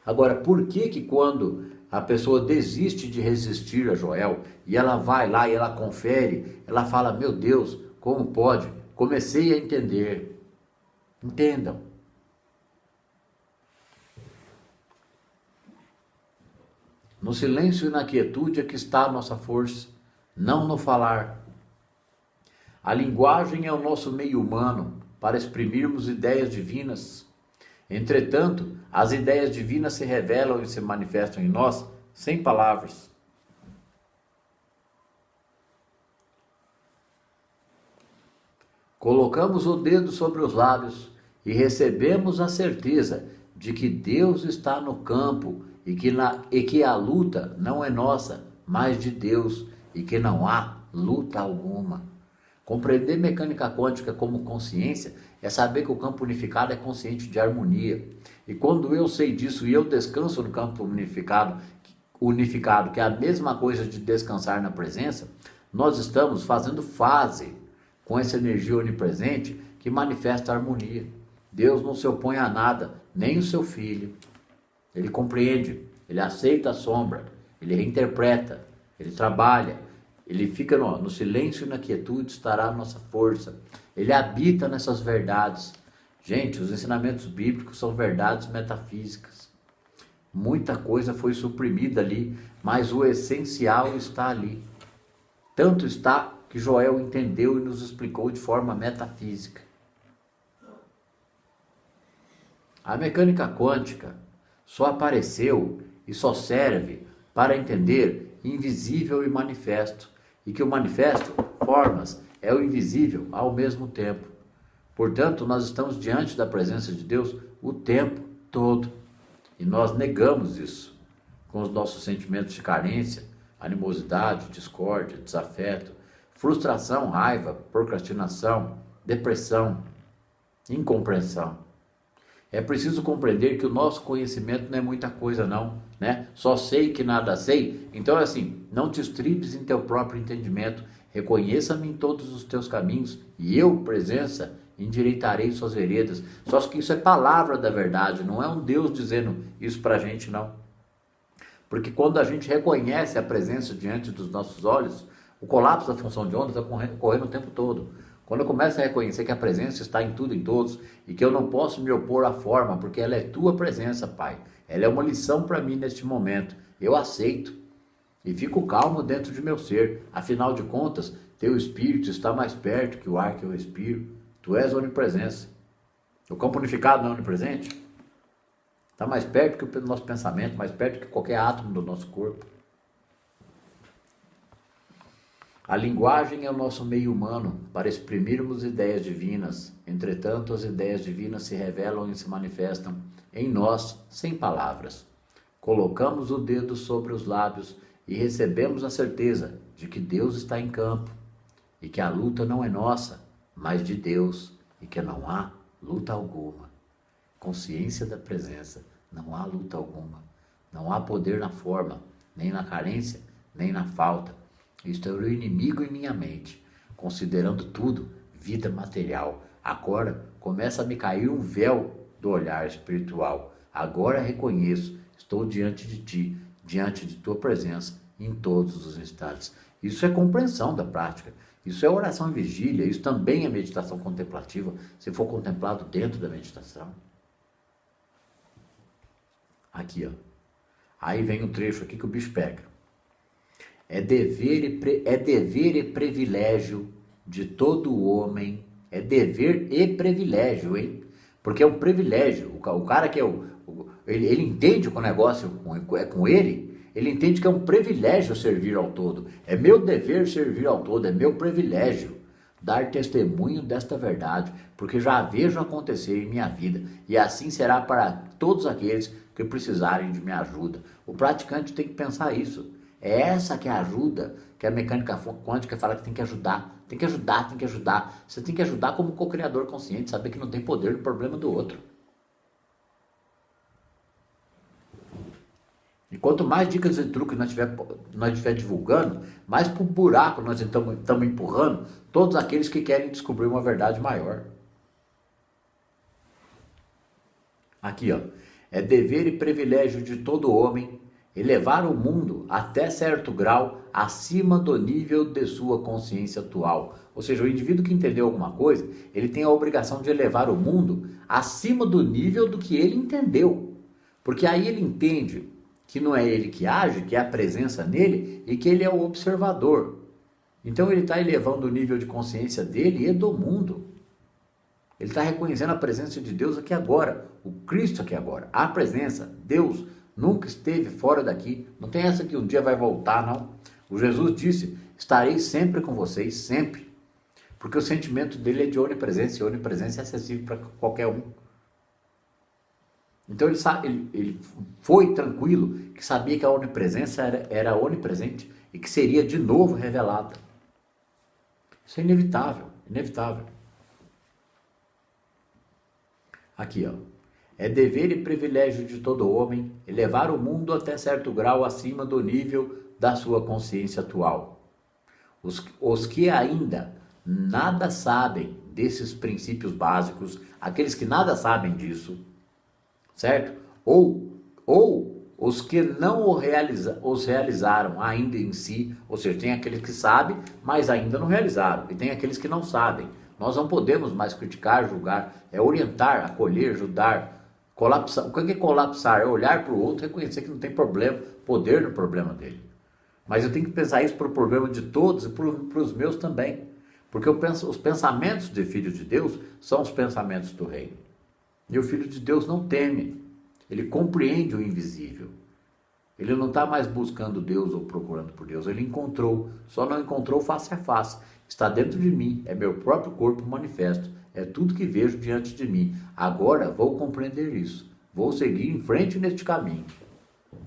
Agora, por que que quando a pessoa desiste de resistir a Joel e ela vai lá e ela confere, ela fala, meu Deus, como pode? Comecei a entender. Entendam. No silêncio e na quietude é que está a nossa força, não no falar. A linguagem é o nosso meio humano para exprimirmos ideias divinas. Entretanto, as ideias divinas se revelam e se manifestam em nós sem palavras. Colocamos o dedo sobre os lábios e recebemos a certeza de que Deus está no campo e que a luta não é nossa, mas de Deus, e que não há luta alguma. Compreender mecânica quântica como consciência é saber que o campo unificado é consciente de harmonia. E quando eu sei disso e eu descanso no campo unificado, que é a mesma coisa de descansar na presença, nós estamos fazendo fase com essa energia onipresente que manifesta a harmonia. Deus não se opõe a nada, nem o seu filho. Ele compreende, ele aceita a sombra, ele reinterpreta, ele trabalha, ele fica no silêncio e na quietude estará a nossa força. Ele habita nessas verdades. Gente, os ensinamentos bíblicos são verdades metafísicas. Muita coisa foi suprimida ali, mas o essencial está ali. Tanto está que Joel entendeu e nos explicou de forma metafísica. A mecânica quântica só apareceu e só serve para entender invisível e manifesto, e que o manifesto, formas, é o invisível ao mesmo tempo. Portanto, nós estamos diante da presença de Deus o tempo todo, e nós negamos isso com os nossos sentimentos de carência, animosidade, discórdia, desafeto, frustração, raiva, procrastinação, depressão, incompreensão. É preciso compreender que o nosso conhecimento não é muita coisa não, né? Só sei que nada sei. Então é assim, não te estribes em teu próprio entendimento, reconheça-me em todos os teus caminhos, e eu, presença, endireitarei suas veredas. Só que isso é palavra da verdade, não é um Deus dizendo isso pra gente não. Porque quando a gente reconhece a presença diante dos nossos olhos, o colapso da função de onda está ocorrendo o tempo todo. Quando eu começo a reconhecer que a presença está em tudo e em todos, e que eu não posso me opor à forma, porque ela é tua presença, Pai. Ela é uma lição para mim neste momento. Eu aceito. E fico calmo dentro de meu ser. Afinal de contas, teu espírito está mais perto que o ar que eu respiro. Tu és onipresença. O campo unificado não é onipresente? Está mais perto que o nosso pensamento, mais perto que qualquer átomo do nosso corpo. A linguagem é o nosso meio humano para exprimirmos ideias divinas. Entretanto, as ideias divinas se revelam e se manifestam em nós sem palavras. Colocamos o dedo sobre os lábios e recebemos a certeza de que Deus está em campo e que a luta não é nossa, mas de Deus, e que não há luta alguma. Consciência da presença, não há luta alguma. Não há poder na forma, nem na carência, nem na falta. Isto é o inimigo em minha mente, considerando tudo vida material. Agora começa a me cair um véu do olhar espiritual. Agora reconheço, estou diante de ti, diante de tua presença em todos os instantes. Isso é compreensão da prática. Isso é oração e vigília. Isso também é meditação contemplativa, se for contemplado dentro da meditação. Aqui, ó. Aí vem um trecho aqui que o bicho pega. É dever e privilégio de todo homem. É dever e privilégio, hein? Porque é um privilégio. O cara que ele entende que o negócio é com ele, ele entende que é um privilégio servir ao todo. É meu dever servir ao todo, é meu privilégio dar testemunho desta verdade, porque já vejo acontecer em minha vida, e assim será para todos aqueles que precisarem de minha ajuda. O praticante tem que pensar isso. É essa que é a ajuda que a mecânica quântica fala que tem que ajudar. Tem que ajudar, tem que ajudar. Você tem que ajudar como co-criador consciente, saber que não tem poder no problema do outro. E E quanto mais dicas e truques nós estiver divulgando, mais pro buraco nós estamos empurrando todos aqueles que querem descobrir uma verdade maior. Aqui, ó. É dever e privilégio de todo homem elevar o mundo até certo grau acima do nível de sua consciência atual. Ou seja, o indivíduo que entendeu alguma coisa, ele tem a obrigação de elevar o mundo acima do nível do que ele entendeu. Porque aí ele entende que não é ele que age, que é a presença nele e que ele é o observador. Então ele está elevando o nível de consciência dele e do mundo. Ele está reconhecendo a presença de Deus aqui agora, o Cristo aqui agora. A presença, Deus, nunca esteve fora daqui. Não tem essa que um dia vai voltar, não. O Jesus disse, estarei sempre com vocês, sempre. Porque o sentimento dele é de onipresença, e onipresença é acessível para qualquer um. Então ele foi tranquilo, que sabia que a onipresença era onipresente e que seria de novo revelada. Isso é inevitável, inevitável. Aqui, ó. É dever e privilégio de todo homem elevar o mundo até certo grau acima do nível da sua consciência atual. Os que ainda nada sabem desses princípios básicos, aqueles que nada sabem disso, certo? Ou os que não os realizaram ainda em si, ou seja, tem aqueles que sabem, mas ainda não realizaram, e tem aqueles que não sabem. Nós não podemos mais criticar, julgar, é orientar, acolher, ajudar, colapsar. O que é colapsar? É olhar para o outro e reconhecer que não tem problema, poder no problema dele. Mas eu tenho que pensar isso para o problema de todos e para os meus também. Porque os pensamentos de filho de Deus são os pensamentos do reino. E o filho de Deus não teme, ele compreende o invisível. Ele não está mais buscando Deus ou procurando por Deus, ele encontrou, só não encontrou face a face. Está dentro de mim, é meu próprio corpo manifesto, é tudo que vejo diante de mim. Agora vou compreender isso, vou seguir em frente neste caminho.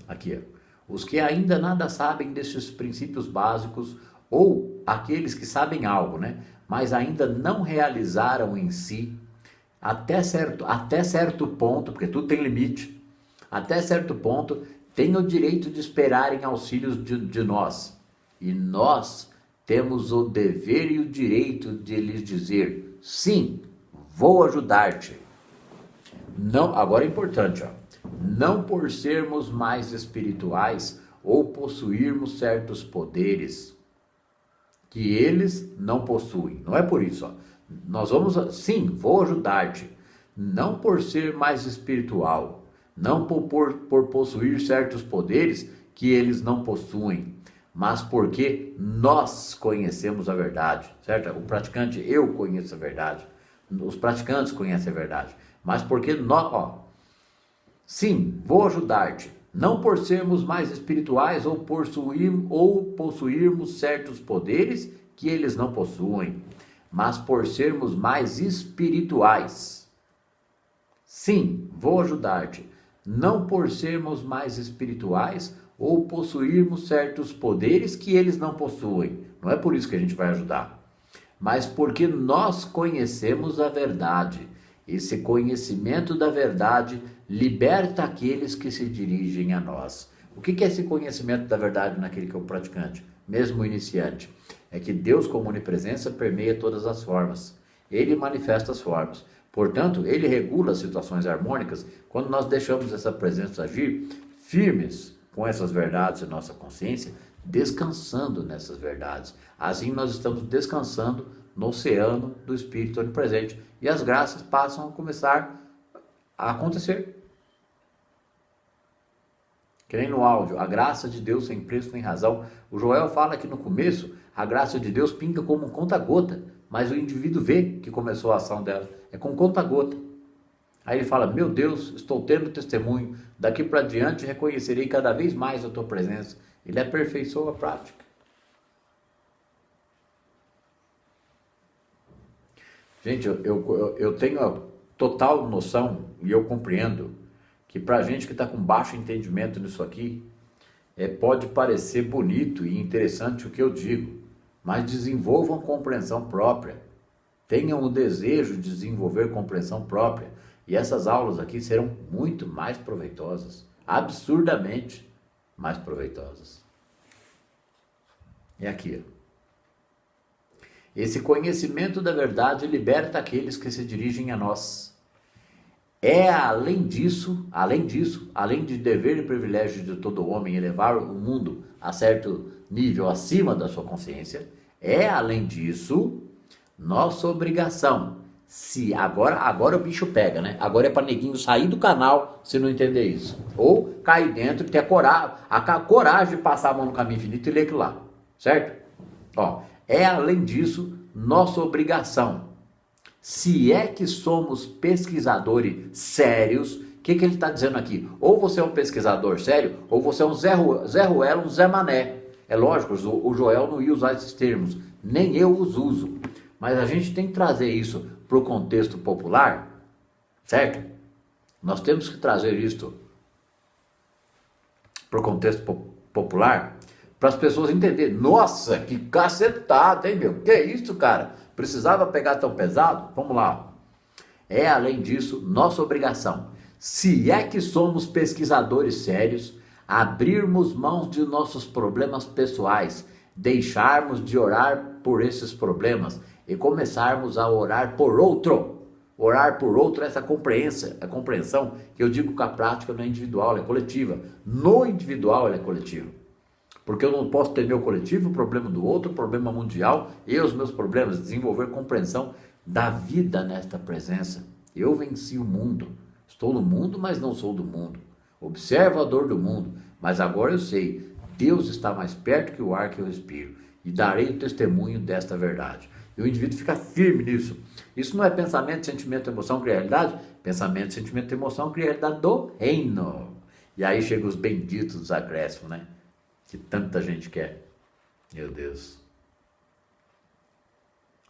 Aqui, ó. Os que ainda nada sabem desses princípios básicos, ou aqueles que sabem algo, né, mas ainda não realizaram em si, até certo ponto, porque tudo tem limite, até certo ponto, têm o direito de esperarem auxílios de nós. E nós temos o dever e o direito de lhes dizer, sim, vou ajudar-te. Não, agora é importante, ó, não por sermos mais espirituais ou possuirmos certos poderes que eles não possuem. Não é por isso, ó. Nós vamos, sim, vou ajudar-te, não por ser mais espiritual, não por possuir certos poderes que eles não possuem, mas porque nós conhecemos a verdade, certo? O praticante, eu conheço a verdade, os praticantes conhecem a verdade, mas porque nós, ó, sim, vou ajudar-te, não por sermos mais espirituais ou possuirmos certos poderes que eles não possuem, mas por sermos mais espirituais. Sim, vou ajudar-te, não por sermos mais espirituais ou possuirmos certos poderes que eles não possuem. Não é por isso que a gente vai ajudar, mas porque nós conhecemos a verdade. Esse conhecimento da verdade liberta aqueles que se dirigem a nós. O que é esse conhecimento da verdade naquele que é o praticante, mesmo o iniciante? É que Deus, como onipresença, permeia todas as formas. Ele manifesta as formas. Portanto, ele regula as situações harmônicas quando nós deixamos essa presença agir firmes com essas verdades em nossa consciência, descansando nessas verdades. Assim nós estamos descansando no oceano do Espírito onipresente e as graças passam a começar a acontecer. Que nem no áudio, a graça de Deus sem preço nem razão. O Joel fala que no começo a graça de Deus pinga como um conta-gota, mas o indivíduo vê que começou a ação dela, é com conta-gota. Aí ele fala, meu Deus, estou tendo testemunho, daqui para diante reconhecerei cada vez mais a tua presença. Ele aperfeiçoa a prática. Gente, eu tenho a total noção e eu compreendo que para a gente que está com baixo entendimento nisso aqui, pode parecer bonito e interessante o que eu digo, mas desenvolvam compreensão própria. Tenham o desejo de desenvolver compreensão própria. E essas aulas aqui serão muito mais proveitosas. Absurdamente. mais proveitosas. E aqui, ó. Esse conhecimento da verdade liberta aqueles que se dirigem a nós. Além de dever e privilégio de todo homem elevar o mundo a certo nível acima da sua consciência, além disso, nossa obrigação. Se agora o bicho pega, né? Agora é para neguinho sair do canal se não entender isso. Ou cair dentro e ter a coragem de passar a mão no caminho infinito e ler aquilo lá. Certo? Ó, além disso, nossa obrigação. Se é que somos pesquisadores sérios, o que ele está dizendo aqui? Ou você é um pesquisador sério, ou você é um Zé Ruela, um Zé Mané. É lógico, o Joel não ia usar esses termos, nem eu os uso. Mas a gente tem que trazer isso para o contexto popular, certo? Nós temos que trazer isso para o contexto popular, para as pessoas entenderem. Nossa, que cacetada, hein, meu? Que isso, cara? Precisava pegar tão pesado? Vamos lá. Além disso, nossa obrigação. Se é que somos pesquisadores sérios, abrirmos mãos de nossos problemas pessoais, deixarmos de orar por esses problemas e começarmos a orar por outro. Orar por outro é essa compreensão que eu digo que a prática não é individual, ela é coletiva. No individual ela é coletiva. Porque eu não posso ter meu coletivo, o problema do outro, o problema mundial, e os meus problemas, desenvolver compreensão da vida nesta presença. Eu venci o mundo, estou no mundo, mas não sou do mundo, observador do mundo, mas agora eu sei, Deus está mais perto que o ar que eu respiro, e darei o testemunho desta verdade. E o indivíduo fica firme nisso. Isso não é pensamento, sentimento, emoção, cria realidade? Pensamento, sentimento, emoção, cria realidade do reino. E aí chegam os benditos dos acréscimos, né? Que tanta gente quer. Meu Deus.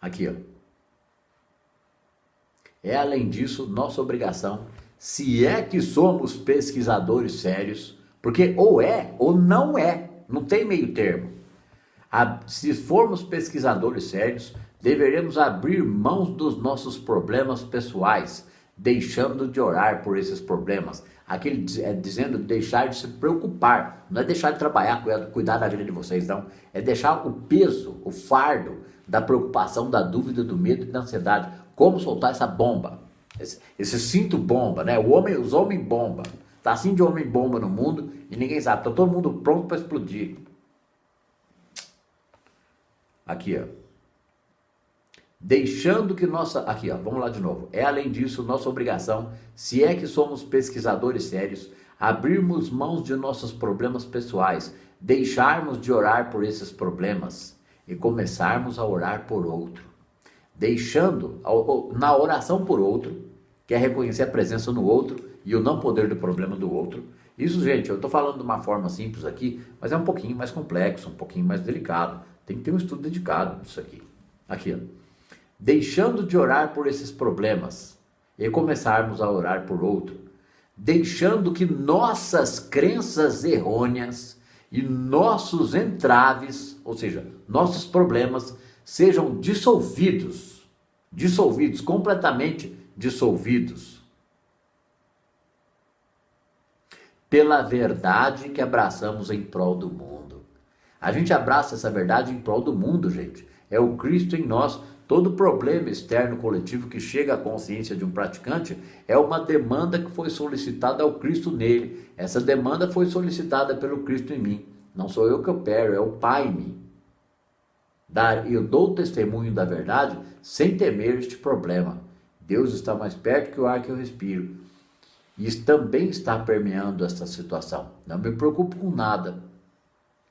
Aqui, ó. Além disso, nossa obrigação, se é que somos pesquisadores sérios, porque ou é ou não é, não tem meio termo. Se formos pesquisadores sérios, deveremos abrir mãos dos nossos problemas pessoais, deixando de orar por esses problemas. Aquele dizendo deixar de se preocupar, não é deixar de trabalhar, cuidar da vida de vocês, não. É deixar o peso, o fardo da preocupação, da dúvida, do medo e da ansiedade. Como soltar essa bomba, esse cinto bomba, né? Os homens bomba. Tá assim de homem bomba no mundo e ninguém sabe. Tá todo mundo pronto para explodir. Aqui, ó. Deixando que aqui, ó, vamos lá de novo. Além disso, nossa obrigação, se é que somos pesquisadores sérios, abrirmos mãos de nossos problemas pessoais, deixarmos de orar por esses problemas e começarmos a orar por outro. Deixando, na oração por outro, que é reconhecer a presença no outro e o não poder do problema do outro. Isso, gente, eu estou falando de uma forma simples aqui, mas é um pouquinho mais complexo, um pouquinho mais delicado. Tem que ter um estudo dedicado nisso aqui. Aqui, ó. Deixando de orar por esses problemas e começarmos a orar por outro, deixando que nossas crenças errôneas e nossos entraves, ou seja, nossos problemas, sejam dissolvidos, completamente dissolvidos, pela verdade que abraçamos em prol do mundo. A gente abraça essa verdade em prol do mundo, gente. É o Cristo em nós. Todo problema externo coletivo que chega à consciência de um praticante é uma demanda que foi solicitada ao Cristo nele. Essa demanda foi solicitada pelo Cristo em mim. Não sou eu que opero, é o Pai em mim. Eu dou testemunho da verdade sem temer este problema. Deus está mais perto que o ar que eu respiro. E isso também está permeando esta situação. Não me preocupo com nada.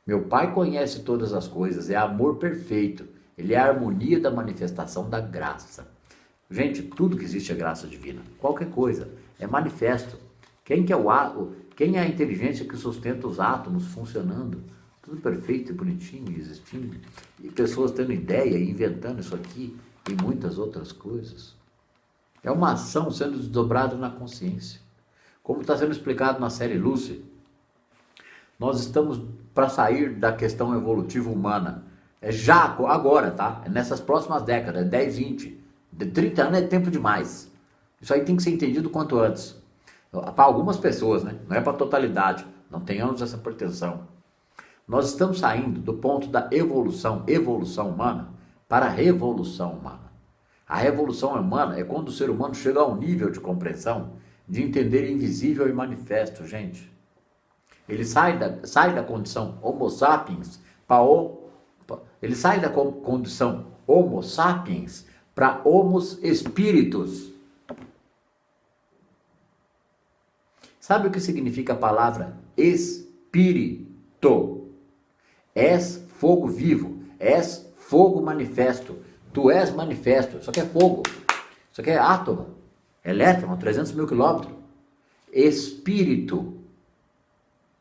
Meu Pai conhece todas as coisas, é amor perfeito. Ele é a harmonia da manifestação da graça. Gente, tudo que existe é graça divina. Qualquer coisa é manifesto. Quem é a inteligência que sustenta os átomos funcionando? Tudo perfeito e bonitinho e existindo. E pessoas tendo ideia e inventando isso aqui e muitas outras coisas. É uma ação sendo desdobrada na consciência. Como está sendo explicado na série Lucy, nós estamos para sair da questão evolutiva humana. É já, agora, tá? É nessas próximas décadas, 10, 20, 30 anos é tempo demais. Isso aí tem que ser entendido quanto antes. Para algumas pessoas, né? Não é para a totalidade. Não tenhamos essa pretensão. Nós estamos saindo do ponto da evolução humana, para a revolução humana. A revolução humana é quando o ser humano chega a um nível de compreensão, de entender invisível e manifesto, gente. Ele sai da condição Homo sapiens ele sai da condição Homo sapiens para Homo spiritus. Sabe o que significa a palavra espírito? És fogo vivo, és fogo manifesto. Tu és manifesto, isso aqui é fogo, isso aqui é átomo, elétron, 300 mil quilômetros. Espírito,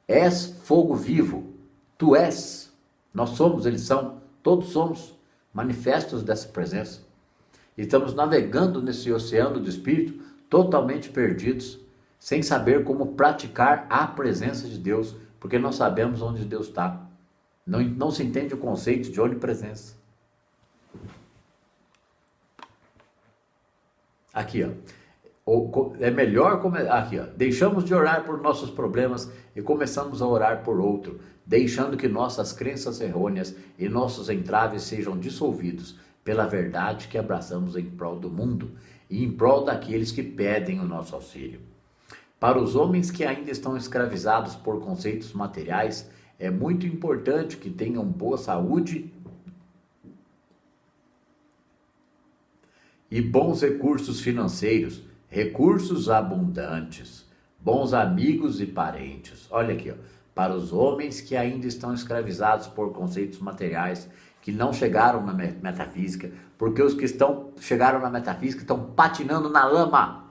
és fogo vivo, tu és, nós somos, eles são, todos somos manifestos dessa presença. E estamos navegando nesse oceano do Espírito, totalmente perdidos, sem saber como praticar a presença de Deus, porque não sabemos onde Deus está. Não se entende o conceito de onipresença. Aqui, ó. É melhor aqui, ó. Deixamos de orar por nossos problemas e começamos a orar por outro, deixando que nossas crenças errôneas e nossos entraves sejam dissolvidos pela verdade que abraçamos em prol do mundo e em prol daqueles que pedem o nosso auxílio. Para os homens que ainda estão escravizados por conceitos materiais, é muito importante que tenham boa saúde e bons recursos financeiros, recursos abundantes, bons amigos e parentes. Olha aqui, ó. Para os homens que ainda estão escravizados por conceitos materiais, que não chegaram na metafísica, porque os que chegaram na metafísica estão patinando na lama.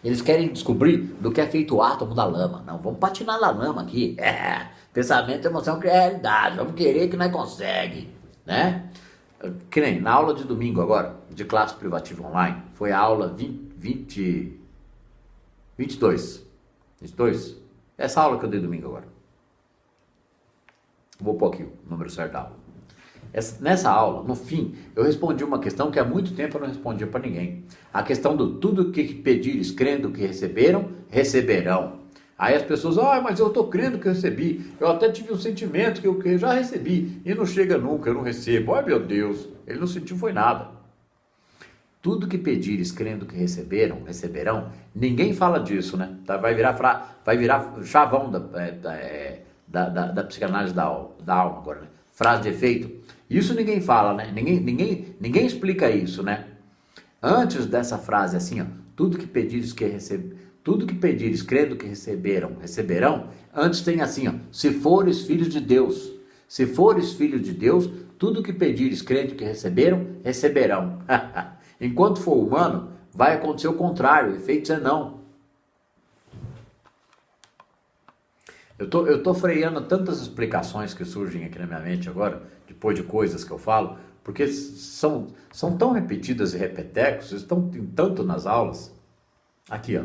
Eles querem descobrir do que é feito o átomo da lama. Não, vamos patinar na lama aqui. Pensamento, emoção, cria realidade. Vamos querer que nós consegue, né? Que nem na aula de domingo agora, de classe privativa online, foi a aula 22. Essa aula que eu dei domingo agora. Vou pôr aqui o número certo da aula. Nessa aula, no fim, eu respondi uma questão que há muito tempo eu não respondia para ninguém. A questão do tudo que pedires, crendo que receberam, receberão. Aí as pessoas, mas eu estou crendo que eu recebi. Eu até tive um sentimento que eu já recebi. E não chega nunca, eu não recebo. Ai meu Deus, ele não sentiu foi nada. Tudo que pedires, crendo que receberam, receberão. Ninguém fala disso, né? Vai virar chavão da psicanálise da alma agora, né? Frase de efeito. Isso ninguém fala, né? Ninguém explica isso, né? Antes dessa frase assim, ó, tudo que pedires, crendo que receberão. Antes tem assim, ó, se fores filhos de Deus. Se fores filho de Deus, tudo que pedires, crendo que receberão. Enquanto for humano, vai acontecer o contrário, o efeito é não. Eu tô freando tantas explicações que surgem aqui na minha mente agora, depois de coisas que eu falo, porque são tão repetidas e repetecos, estão tanto nas aulas. Aqui, ó.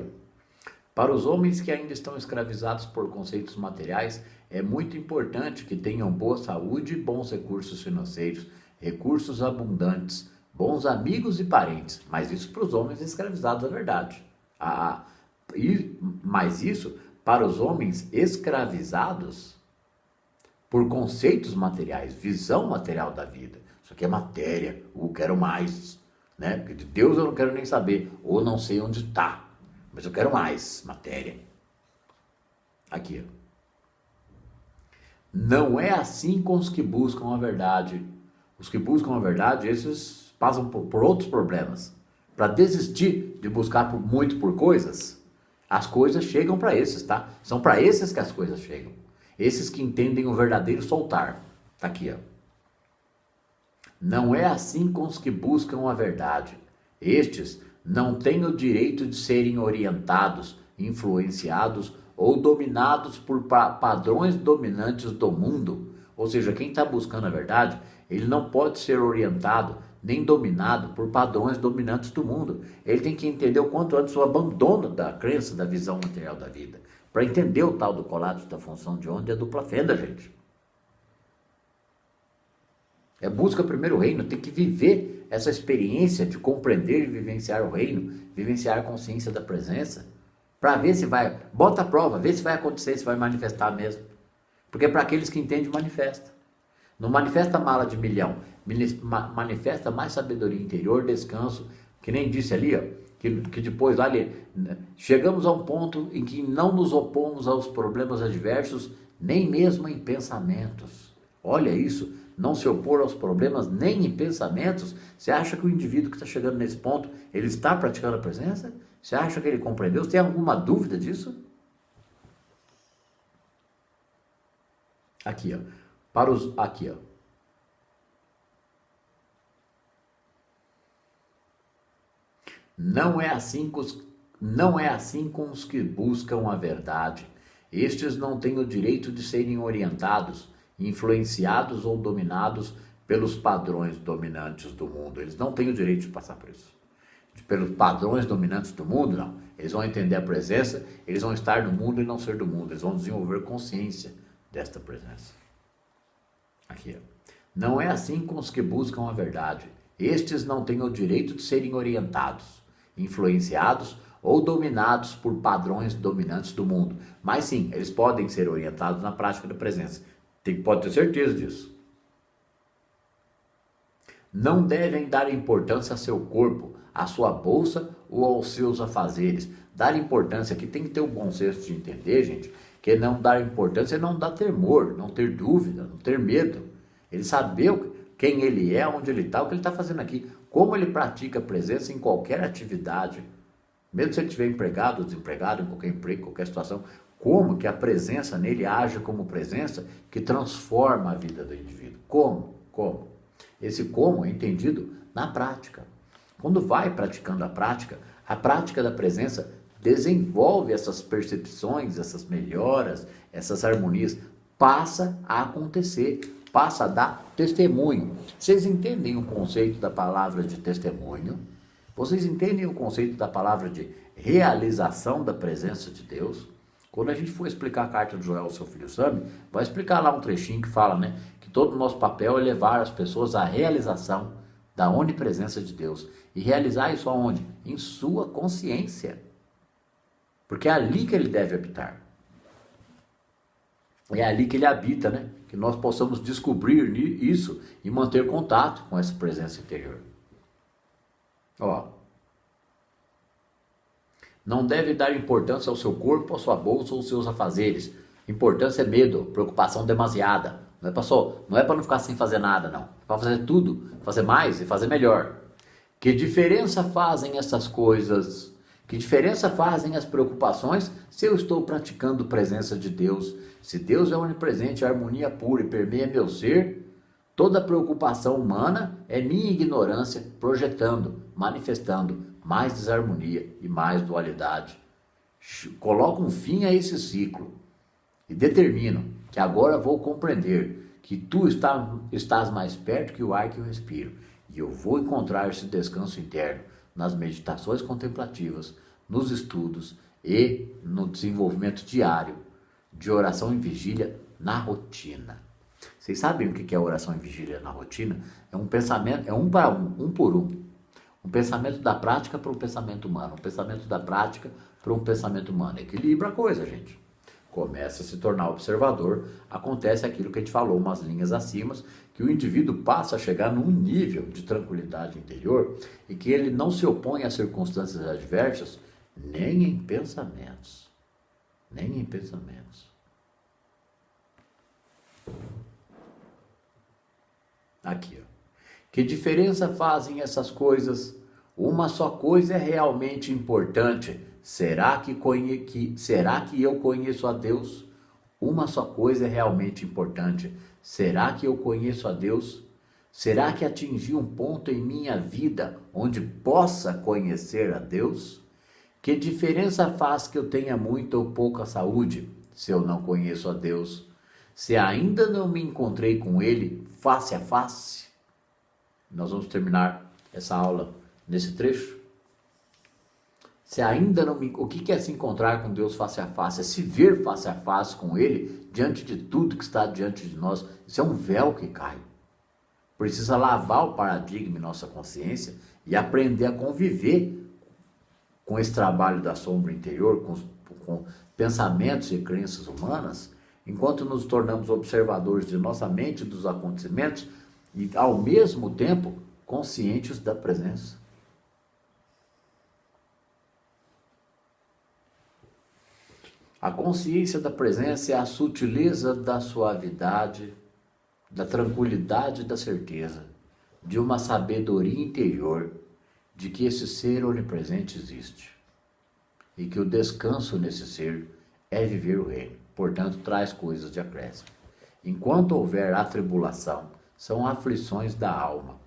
Para os homens que ainda estão escravizados por conceitos materiais, é muito importante que tenham boa saúde e bons recursos financeiros, recursos abundantes, bons amigos e parentes. Mas isso para os homens escravizados é verdade. Mas isso para os homens escravizados por conceitos materiais, visão material da vida. Isso aqui é matéria, quero mais, né? Porque de Deus eu não quero nem saber, ou não sei onde está, mas eu quero mais matéria. Aqui, ó. Não é assim com os que buscam a verdade. Os que buscam a verdade, esses passam por outros problemas. Para desistir de buscar muito por coisas, as coisas chegam para esses, tá? São para esses que as coisas chegam. Esses que entendem o verdadeiro soltar. Tá aqui, ó. Não é assim com os que buscam a verdade. Estes não têm o direito de serem orientados, influenciados ou dominados por padrões dominantes do mundo. Ou seja, quem está buscando a verdade, ele não pode ser orientado nem dominado por padrões dominantes do mundo. Ele tem que entender o quanto antes o abandono da crença, da visão material da vida, para entender o tal do colapso da função de onda e a dupla fenda, gente. É busca primeiro o reino, tem que viver essa experiência de compreender e vivenciar o reino, vivenciar a consciência da presença. para ver se vai, bota a prova, vê se vai acontecer, se vai manifestar mesmo. Porque para aqueles que entendem, manifesta. Não manifesta mala de milhão, manifesta mais sabedoria interior, descanso, que nem disse ali, ó, que depois lá chegamos a um ponto em que não nos opomos aos problemas adversos, nem mesmo em pensamentos. Olha isso, não se opor aos problemas nem em pensamentos. Você acha que o indivíduo que está chegando nesse ponto, ele está praticando a presença? Você acha que ele compreendeu? Você tem alguma dúvida disso? Aqui, ó. Aqui, ó. Não é assim com os que buscam a verdade. Estes não têm o direito de serem orientados, influenciados ou dominados pelos padrões dominantes do mundo. Eles não têm o direito de passar por isso. Pelos padrões dominantes do mundo, não. Eles vão entender a presença, eles vão estar no mundo e não ser do mundo. Eles vão desenvolver consciência desta presença. Aqui, ó. Não é assim com os que buscam a verdade. Estes não têm o direito de serem orientados, influenciados ou dominados por padrões dominantes do mundo. Mas sim, eles podem ser orientados na prática da presença. Pode ter certeza disso. Não devem dar importância a seu corpo, à sua bolsa ou aos seus afazeres. Dar importância, aqui tem que ter o bom senso de entender, gente, que não dar importância é não dar temor, não ter dúvida, não ter medo. Ele saber quem ele é, onde ele está, o que ele está fazendo aqui, como ele pratica a presença em qualquer atividade, mesmo se ele estiver empregado ou desempregado, em qualquer emprego, qualquer situação, como que a presença nele age como presença que transforma a vida do indivíduo. Como? Esse como é entendido na prática. Quando vai praticando a prática da presença desenvolve essas percepções, essas melhoras, essas harmonias, passa a acontecer, passa a dar testemunho. Vocês entendem o conceito da palavra de testemunho? Vocês entendem o conceito da palavra de realização da presença de Deus? Quando a gente for explicar a carta de Joel ao seu filho Sami, vai explicar lá um trechinho que fala, né, que todo o nosso papel é levar as pessoas à realização da onipresença de Deus. E realizar isso aonde? Em sua consciência. Porque é ali que ele deve habitar. É ali que ele habita, né? Que nós possamos descobrir isso e manter contato com essa presença interior. Ó. Não deve dar importância ao seu corpo, à sua bolsa ou aos seus afazeres. Importância é medo, preocupação demasiada. Não é para não ficar sem fazer nada, não. É para fazer tudo, fazer mais e fazer melhor. Que diferença fazem essas coisas? Que diferença fazem as preocupações se eu estou praticando presença de Deus? Se Deus é onipresente, a harmonia pura e permeia meu ser, toda preocupação humana é minha ignorância projetando, manifestando mais desarmonia e mais dualidade. Coloco um fim a esse ciclo e determino que agora vou compreender que tu estás mais perto que o ar que eu respiro. E eu vou encontrar esse descanso interno nas meditações contemplativas, nos estudos e no desenvolvimento diário de oração e vigília na rotina. Vocês sabem o que é oração e vigília na rotina? É um pensamento, é um para um por um. Um pensamento da prática para um pensamento humano. Um pensamento da prática para um pensamento humano. Equilibra a coisa, gente. Começa a se tornar observador, acontece aquilo que a gente falou, umas linhas acima, que o indivíduo passa a chegar num nível de tranquilidade interior e que ele não se opõe a circunstâncias adversas, nem em pensamentos. Nem em pensamentos. Aqui, ó. Que diferença fazem essas coisas? Uma só coisa é realmente importante. Será que eu conheço a Deus? Uma só coisa é realmente importante. Será que eu conheço a Deus? Será que atingi um ponto em minha vida onde possa conhecer a Deus? Que diferença faz que eu tenha muita ou pouca saúde se eu não conheço a Deus? Se ainda não me encontrei com Ele face a face? Nós vamos terminar essa aula nesse trecho. Se ainda não me... O que é se encontrar com Deus face a face? É se ver face a face com Ele, diante de tudo que está diante de nós. Isso é um véu que cai. Precisa lavar o paradigma em nossa consciência e aprender a conviver com esse trabalho da sombra interior, com pensamentos e crenças humanas, enquanto nos tornamos observadores de nossa mente, dos acontecimentos, e ao mesmo tempo conscientes da presença. A consciência da presença é a sutileza da suavidade, da tranquilidade e da certeza, de uma sabedoria interior de que esse ser onipresente existe e que o descanso nesse ser é viver o reino, portanto traz coisas de acréscimo. Enquanto houver atribulação, são aflições da alma,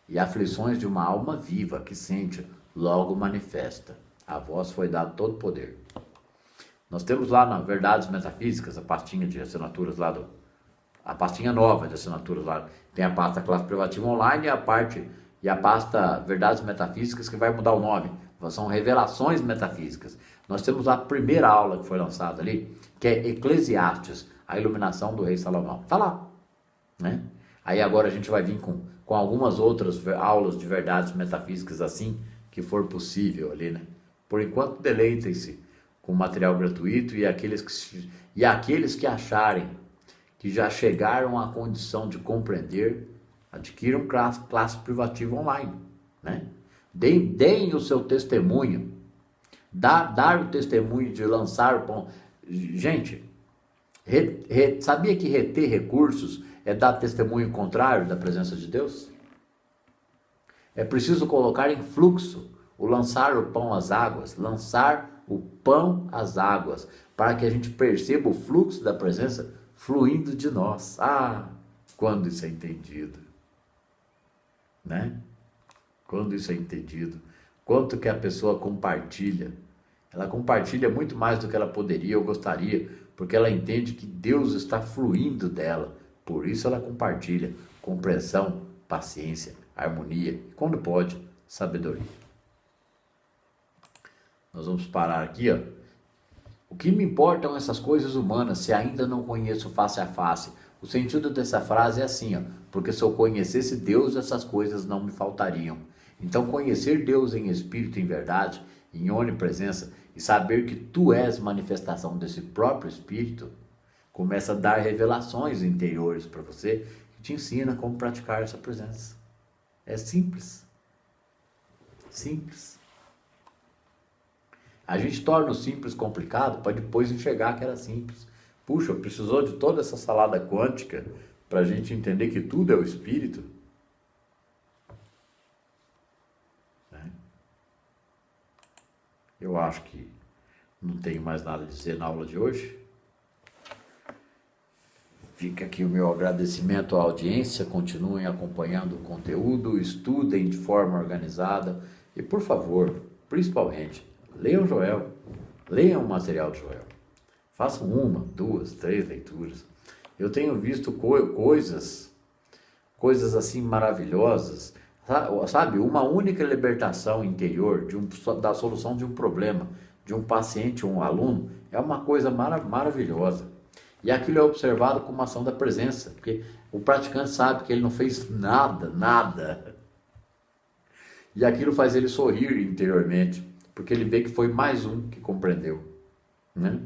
e aflições de uma alma viva que sente, logo manifesta. A vós foi dado todo o poder. Nós temos lá na Verdades Metafísicas, a pastinha de assinaturas lá a pastinha nova de assinaturas lá. Tem a pasta Classe Privativa Online e a pasta Verdades Metafísicas, que vai mudar o nome. São Revelações Metafísicas. Nós temos a primeira aula que foi lançada ali, que é Eclesiastes, a iluminação do rei Salomão. Está lá, né? Aí agora a gente vai vir com algumas outras aulas de verdades metafísicas assim, que for possível ali, né? Por enquanto, deleitem-se com material gratuito e aqueles que acharem que já chegaram à condição de compreender, adquiram classe privativa online, né? Deem o seu testemunho, dar o testemunho de lançar o pão. Gente, sabia que reter recursos é dar testemunho contrário da presença de Deus? É preciso colocar em fluxo o lançar o pão às águas, para que a gente perceba o fluxo da presença fluindo de nós. Ah, quando isso é entendido, né? Quando isso é entendido, quanto que a pessoa compartilha. Ela compartilha muito mais do que ela poderia ou gostaria, porque ela entende que Deus está fluindo dela. Por isso ela compartilha compreensão, paciência, harmonia e, quando pode, sabedoria. Nós vamos parar aqui, ó. O que me importam essas coisas humanas se ainda não conheço face a face? O sentido dessa frase é assim, ó. Porque se eu conhecesse Deus, essas coisas não me faltariam. Então, conhecer Deus em espírito, em verdade, em onipresença, e saber que tu és manifestação desse próprio espírito, começa a dar revelações interiores para você, que te ensina como praticar essa presença. É simples. Simples. A gente torna o simples complicado para depois enxergar que era simples. Puxa, precisou de toda essa salada quântica para a gente entender que tudo é o espírito? Eu acho que não tenho mais nada a dizer na aula de hoje. Fica aqui o meu agradecimento à audiência. Continuem acompanhando o conteúdo, estudem de forma organizada e, por favor, principalmente, leiam Joel, leiam o material de Joel. Façam 1, 2, 3 leituras. Eu tenho visto coisas assim maravilhosas, sabe? Uma única libertação interior da solução de um problema, de um paciente ou um aluno, é uma coisa maravilhosa. E aquilo é observado como ação da presença, porque o praticante sabe que ele não fez nada. E aquilo faz ele sorrir interiormente, porque ele vê que foi mais um que compreendeu, né?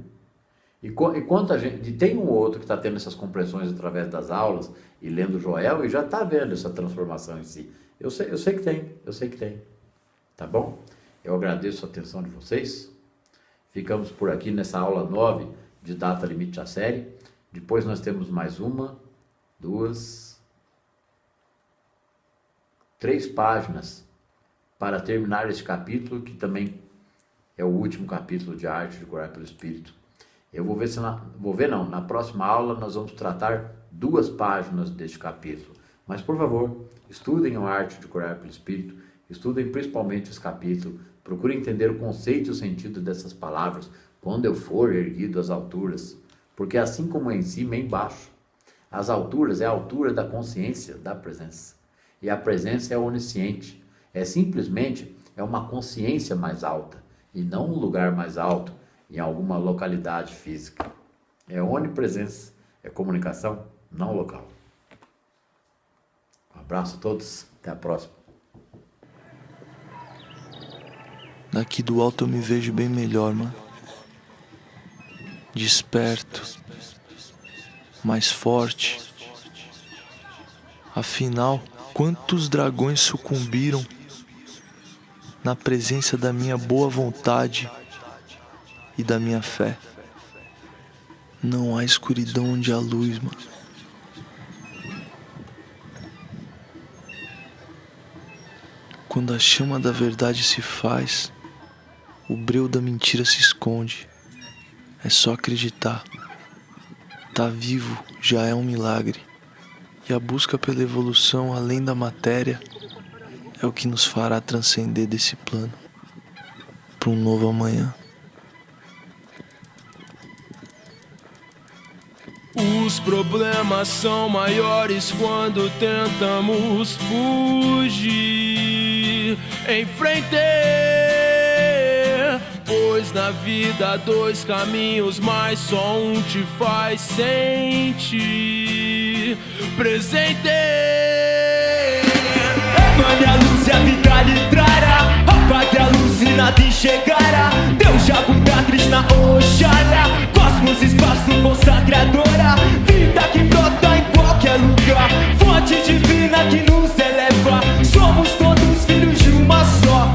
E quanta gente, tem um ou outro que está tendo essas compreensões através das aulas e lendo Joel e já está vendo essa transformação em si. Eu sei que tem, tá bom? Eu agradeço a atenção de vocês. Ficamos por aqui nessa aula 9 de Data Limite à Série. Depois nós temos mais 1, 2, 3 páginas para terminar este capítulo, que também é o último capítulo de Arte de Curar pelo Espírito. Eu vou ver na próxima aula nós vamos tratar 2 páginas deste capítulo. Mas, por favor, estudem a Arte de Curar pelo Espírito, estudem principalmente esse capítulo, procurem entender o conceito e o sentido dessas palavras quando eu for erguido às alturas, porque assim como é em cima, é embaixo. As alturas é a altura da consciência da presença, e a presença é onisciente, simplesmente uma consciência mais alta, e não um lugar mais alto, em alguma localidade física. É onipresença, é comunicação não local. Um abraço a todos, até a próxima. Daqui do alto eu me vejo bem melhor, mano. Desperto, mais forte. Afinal, quantos dragões sucumbiram na presença da minha boa vontade e da minha fé? Não há escuridão onde há luz, mano. Quando a chama da verdade se faz, o breu da mentira se esconde. É só acreditar. Tá vivo já é um milagre. E a busca pela evolução além da matéria é o que nos fará transcender desse plano para um novo amanhã. Os problemas são maiores quando tentamos fugir. Enfrentei, pois na vida dois caminhos, mas só um te faz sentir. Presentei. Mane a luz e a vida lhe trará. Apague a luz e nada enxergará. Deus já Buda, Krishna, Oxalá. Cosmos, espaço, consagradora. Vida que brota em qualquer lugar. Fonte divina que nos eleva. Somos todos filhos de uma só.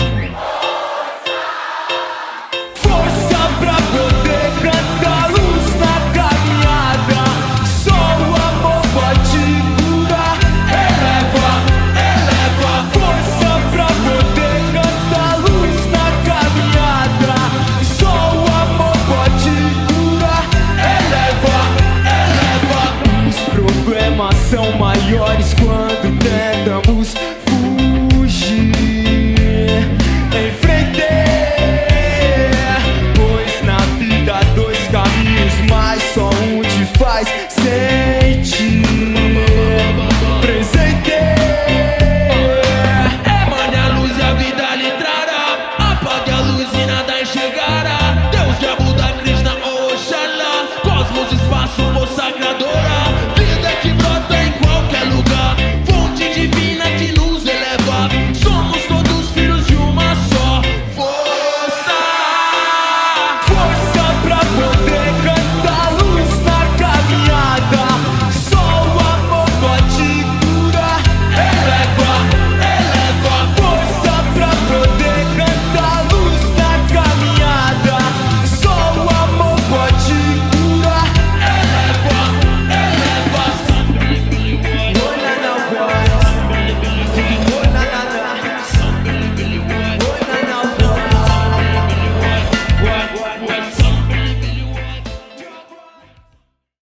Força pra poder cantar, luz na caminhada. Só o amor pode curar. Eleva, eleva. Força pra poder cantar, luz na caminhada. Só o amor pode curar. Eleva, eleva. Os problemas são maiores quando tentamos